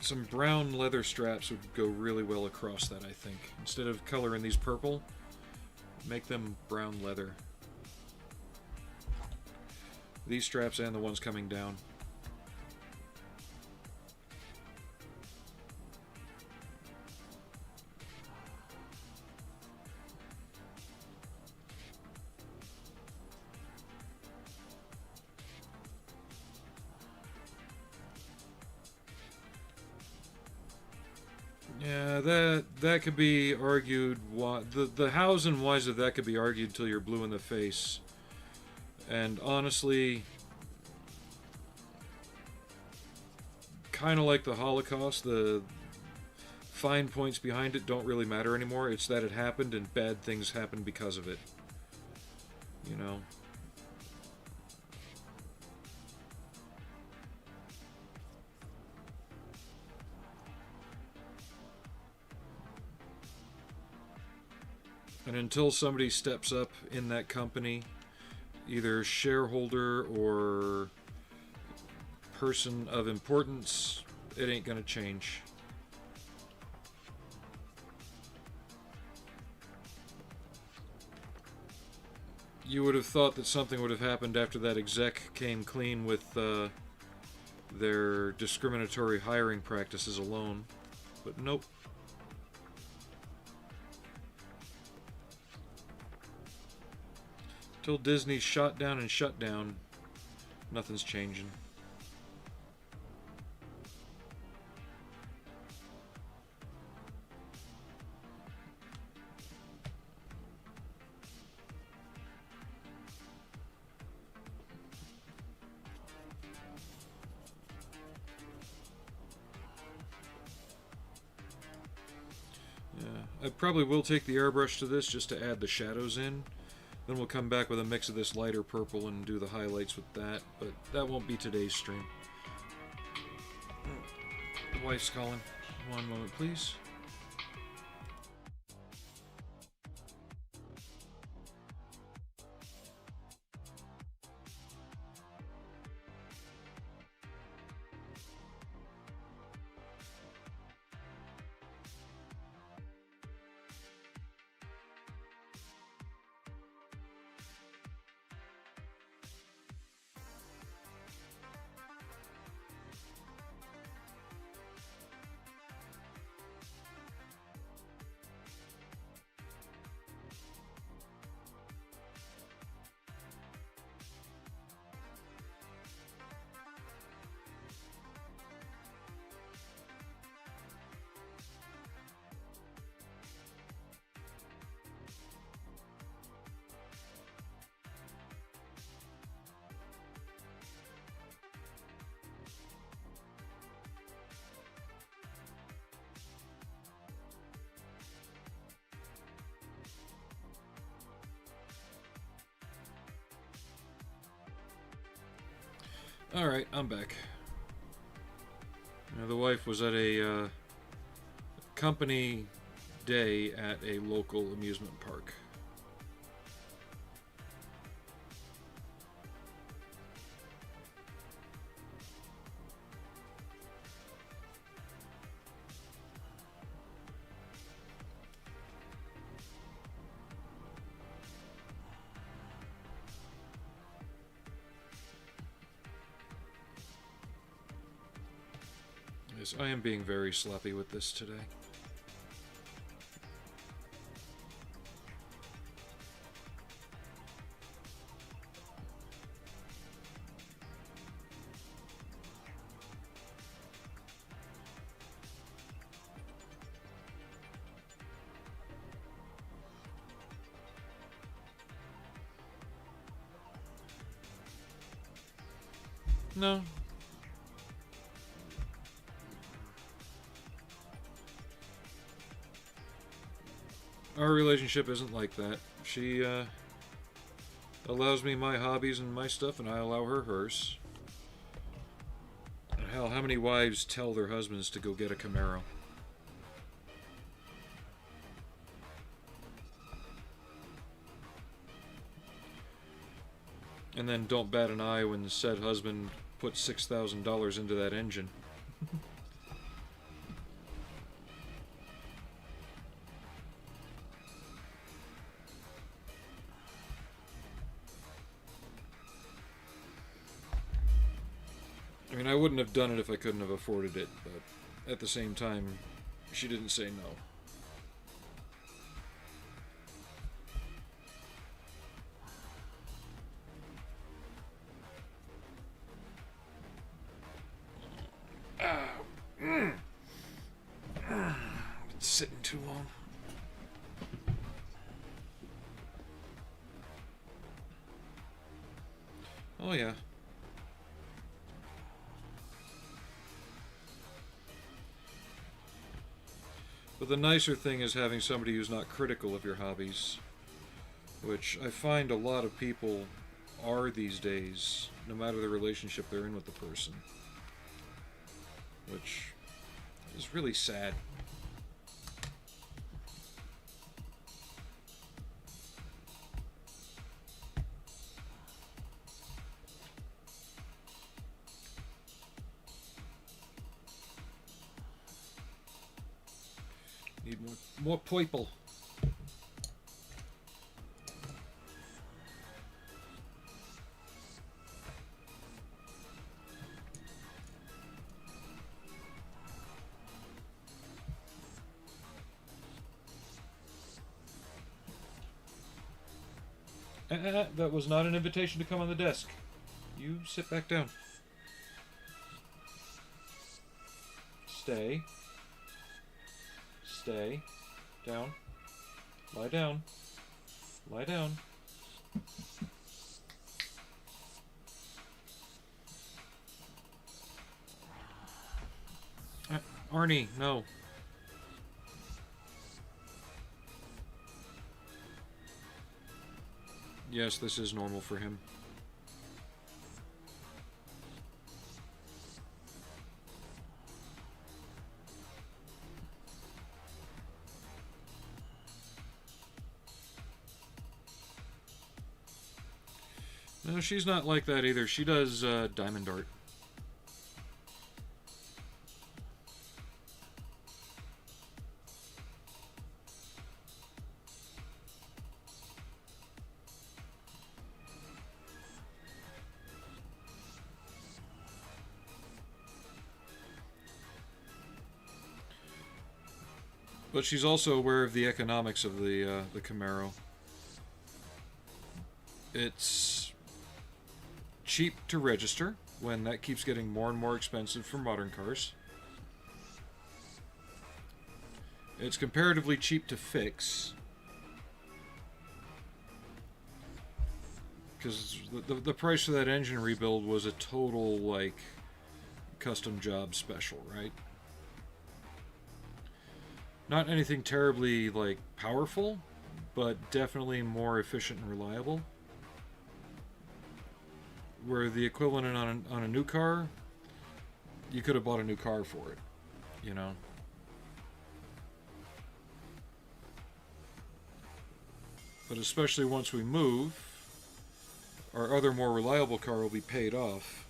Some brown leather straps would go really well across that, I think. Instead of coloring these purple, make them brown leather. These straps and the ones coming down. Yeah, that could be argued. The hows and whys of that could be argued till you're blue in the face. And honestly, kind of like the Holocaust, the fine points behind it don't really matter anymore. It's that it happened and bad things happened because of it. You know? And until somebody steps up in that company, either shareholder or person of importance, it ain't gonna change. You would have thought that something would have happened after that exec came clean with their discriminatory hiring practices alone, but nope. Till Disney's shot down and shut down, nothing's changing. I probably will take the airbrush to this just to add the shadows in. Then we'll come back with a mix of this lighter purple and do the highlights with that, but that won't be today's stream. The wife's calling. One moment, please. Alright, I'm back. Now, the wife was at a company day at a local amusement park. Yes, I am being very sloppy with this today. No. Our relationship isn't like that. She allows me my hobbies and my stuff, and I allow her hers. Hell, how many wives tell their husbands to go get a Camaro? And then don't bat an eye when said husband put $6,000 into that engine. I mean, I wouldn't have done it if I couldn't have afforded it, but at the same time, she didn't say no. It's sitting too long. Oh yeah. But the nicer thing is having somebody who's not critical of your hobbies, which I find a lot of people are these days, no matter the relationship they're in with the person. Which is really sad. More purple. That was not an invitation to come on the desk. You sit back down. Stay. Stay. Down. Lie down. Lie down. Arnie, no. Yes, this is normal for him. No, she's not like that either. She does diamond art. But she's also aware of the economics of the Camaro. It's cheap to register, when that keeps getting more and more expensive for modern cars. It's comparatively cheap to fix, because the price for that engine rebuild was a total, like, custom job special, right? Not anything terribly, like, powerful, but definitely more efficient and reliable. Where the equivalent on a new car, you could have bought a new car for it, you know? But especially once we move, our other more reliable car will be paid off.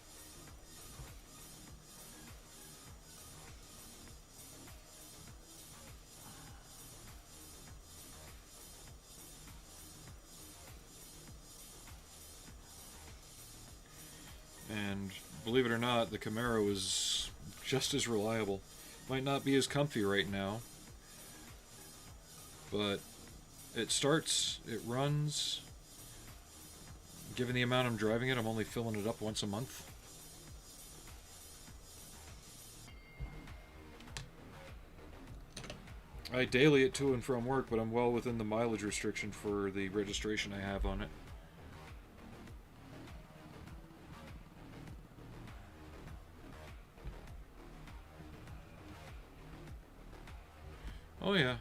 And believe it or not, the Camaro is just as reliable. Might not be as comfy right now, but it starts, it runs. Given the amount I'm driving it, I'm only filling it up once a month. I daily it to and from work, but I'm well within the mileage restriction for the registration I have on it. Oh yeah.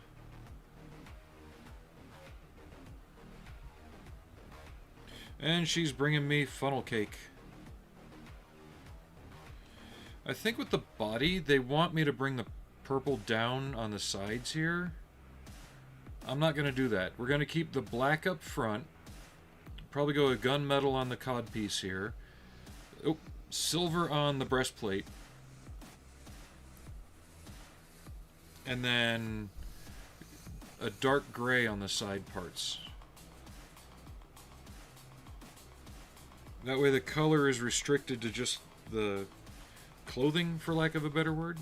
And she's bringing me funnel cake. I think with the body, they want me to bring the purple down on the sides here. I'm not going to do that. We're going to keep the black up front. Probably go a gunmetal on the cod piece here. Oh, silver on the breastplate. And then a dark gray on the side parts. That way the color is restricted to just the clothing, for lack of a better word.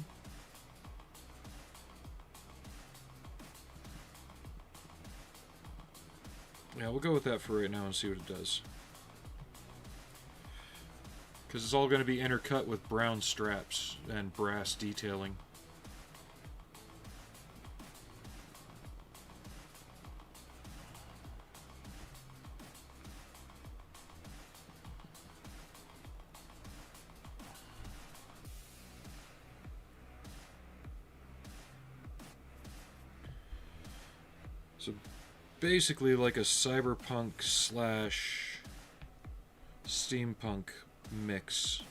Yeah, we'll go with that for right now and see what it does. Because it's all going to be intercut with brown straps and brass detailing. So basically like a cyberpunk slash steampunk mix.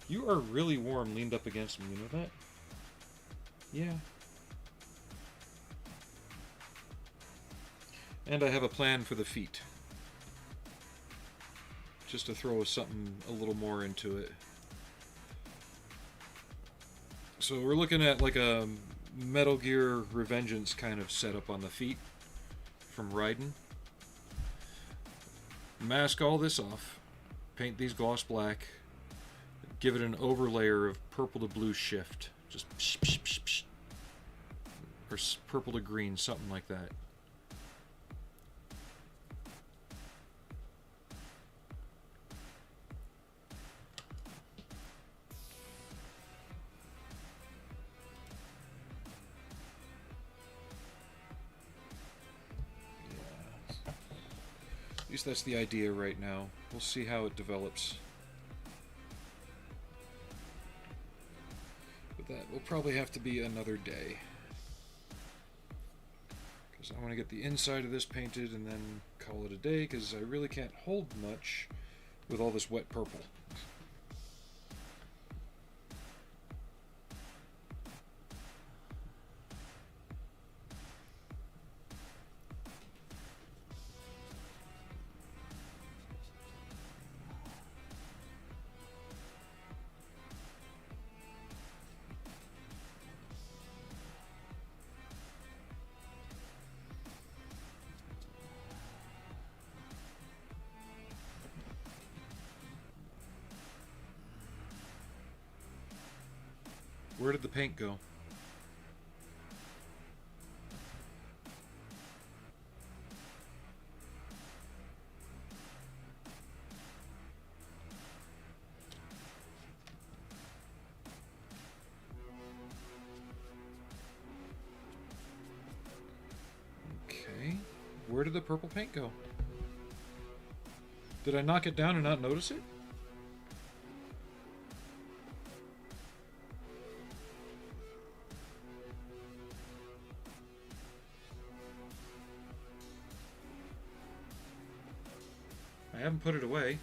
You are really warm leaned up against me, you know that? Yeah. And I have a plan for the feet. Just to throw something a little more into it. So we're looking at like a Metal Gear Revengeance kind of setup on the feet from Raiden. Mask all this off. Paint these gloss black. Give it an overlayer of purple to blue shift. Just psh, psh, psh, psh. Or purple to green, something like that. At least that's the idea right now. We'll see how it develops. But that will probably have to be another day. Because I want to get the inside of this painted and then call it a day, because I really can't hold much with all this wet purple. Where did the paint go? Okay. Where did the purple paint go? Did I knock it down and not notice it? I haven't put it away.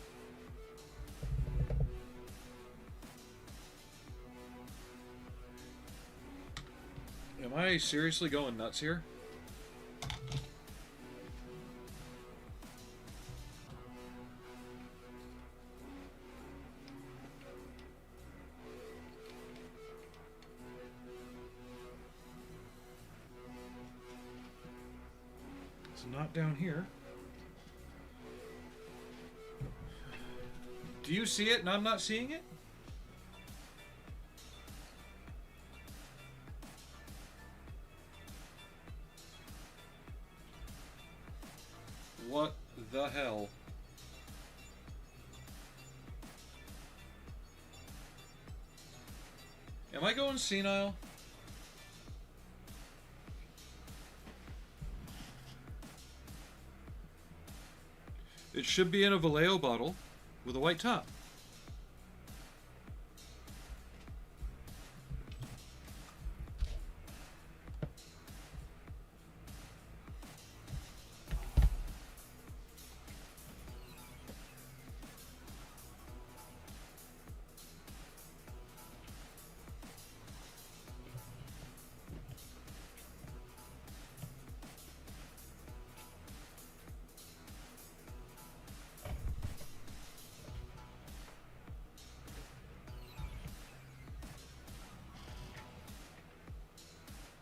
Am I seriously going nuts here? It's not down here. Do you see it and I'm not seeing it? What the hell? Am I going senile? It should be in a Vallejo bottle with a white top.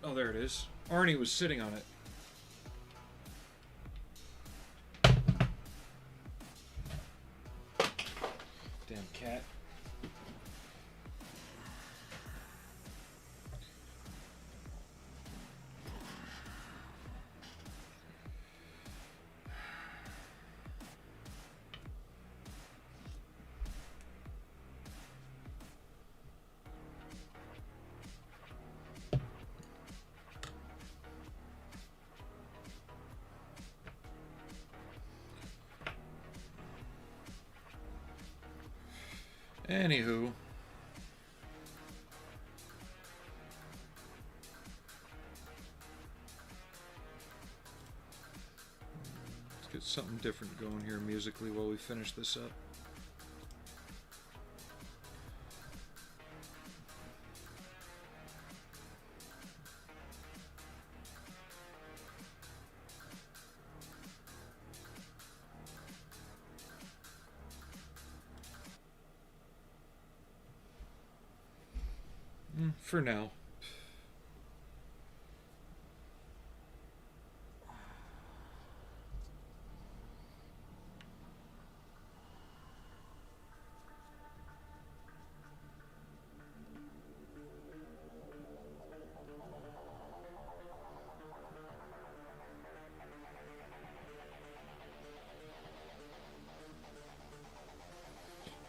Oh, there it is. Arnie was sitting on it. Damn cat. Anywho. Let's get something different going here musically while we finish this up. for now.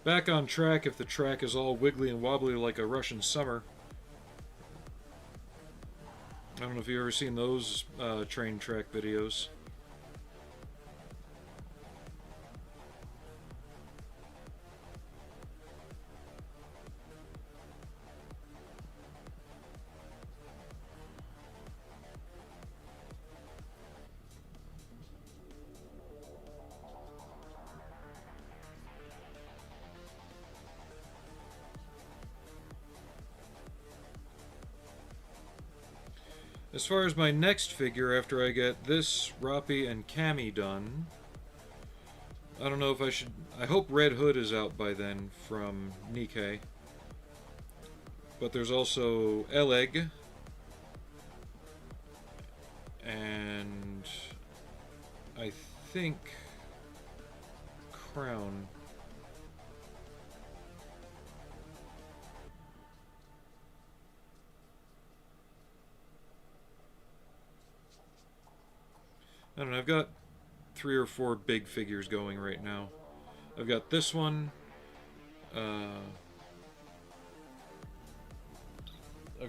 Back on track if the track is all wiggly and wobbly like a Russian summer. I don't know if you've ever seen those train track videos. As far as my next figure, after I get this, Roppy, and Cammy done, I don't know if I should... I hope Red Hood is out by then from Nikkei. But there's also Eleg. And... I think... Crown. I don't know, I've got 3 or 4 big figures going right now. I've got this one. I've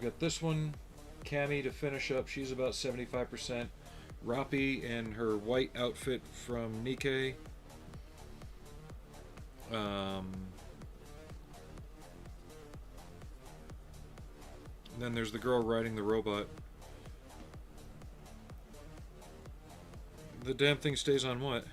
got this one, Cammy, to finish up. She's about 75%. Roppy in her white outfit from Nikkei. And then there's the girl riding the robot. The damn thing stays on what?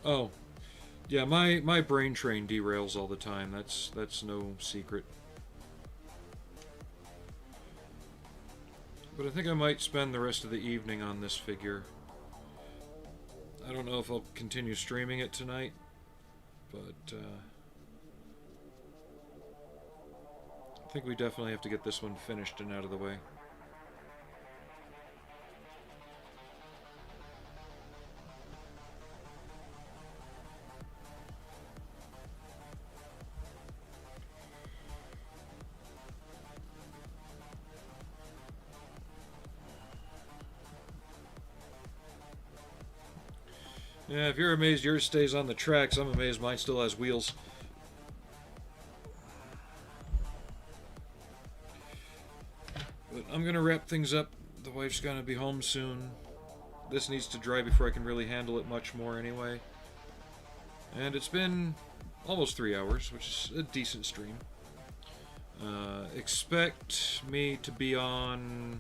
Oh, yeah, my brain train derails all the time. That's no secret. But I think I might spend the rest of the evening on this figure. I don't know if I'll continue streaming it tonight, but I think we definitely have to get this one finished and out of the way. Yeah, if you're amazed yours stays on the tracks, I'm amazed mine still has wheels. But I'm gonna wrap things up. The wife's gonna be home soon. This needs to dry before I can really handle it much more anyway. And it's been almost 3 hours, which is a decent stream. Expect me to be on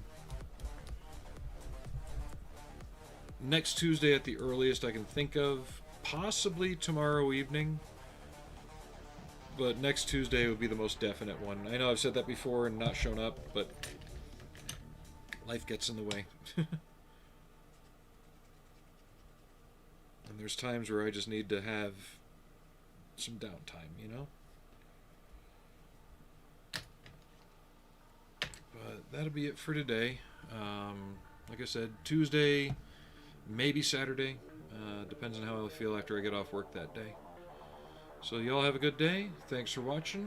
next Tuesday at the earliest I can think of, possibly tomorrow evening, but next Tuesday would be the most definite one. I know I've said that before and not shown up, but life gets in the way. And there's times where I just need to have some downtime, you know? But that'll be it for today. Like I said, Tuesday, maybe Saturday. Depends on how I feel after I get off work that day. So y'all have a good day. Thanks for watching.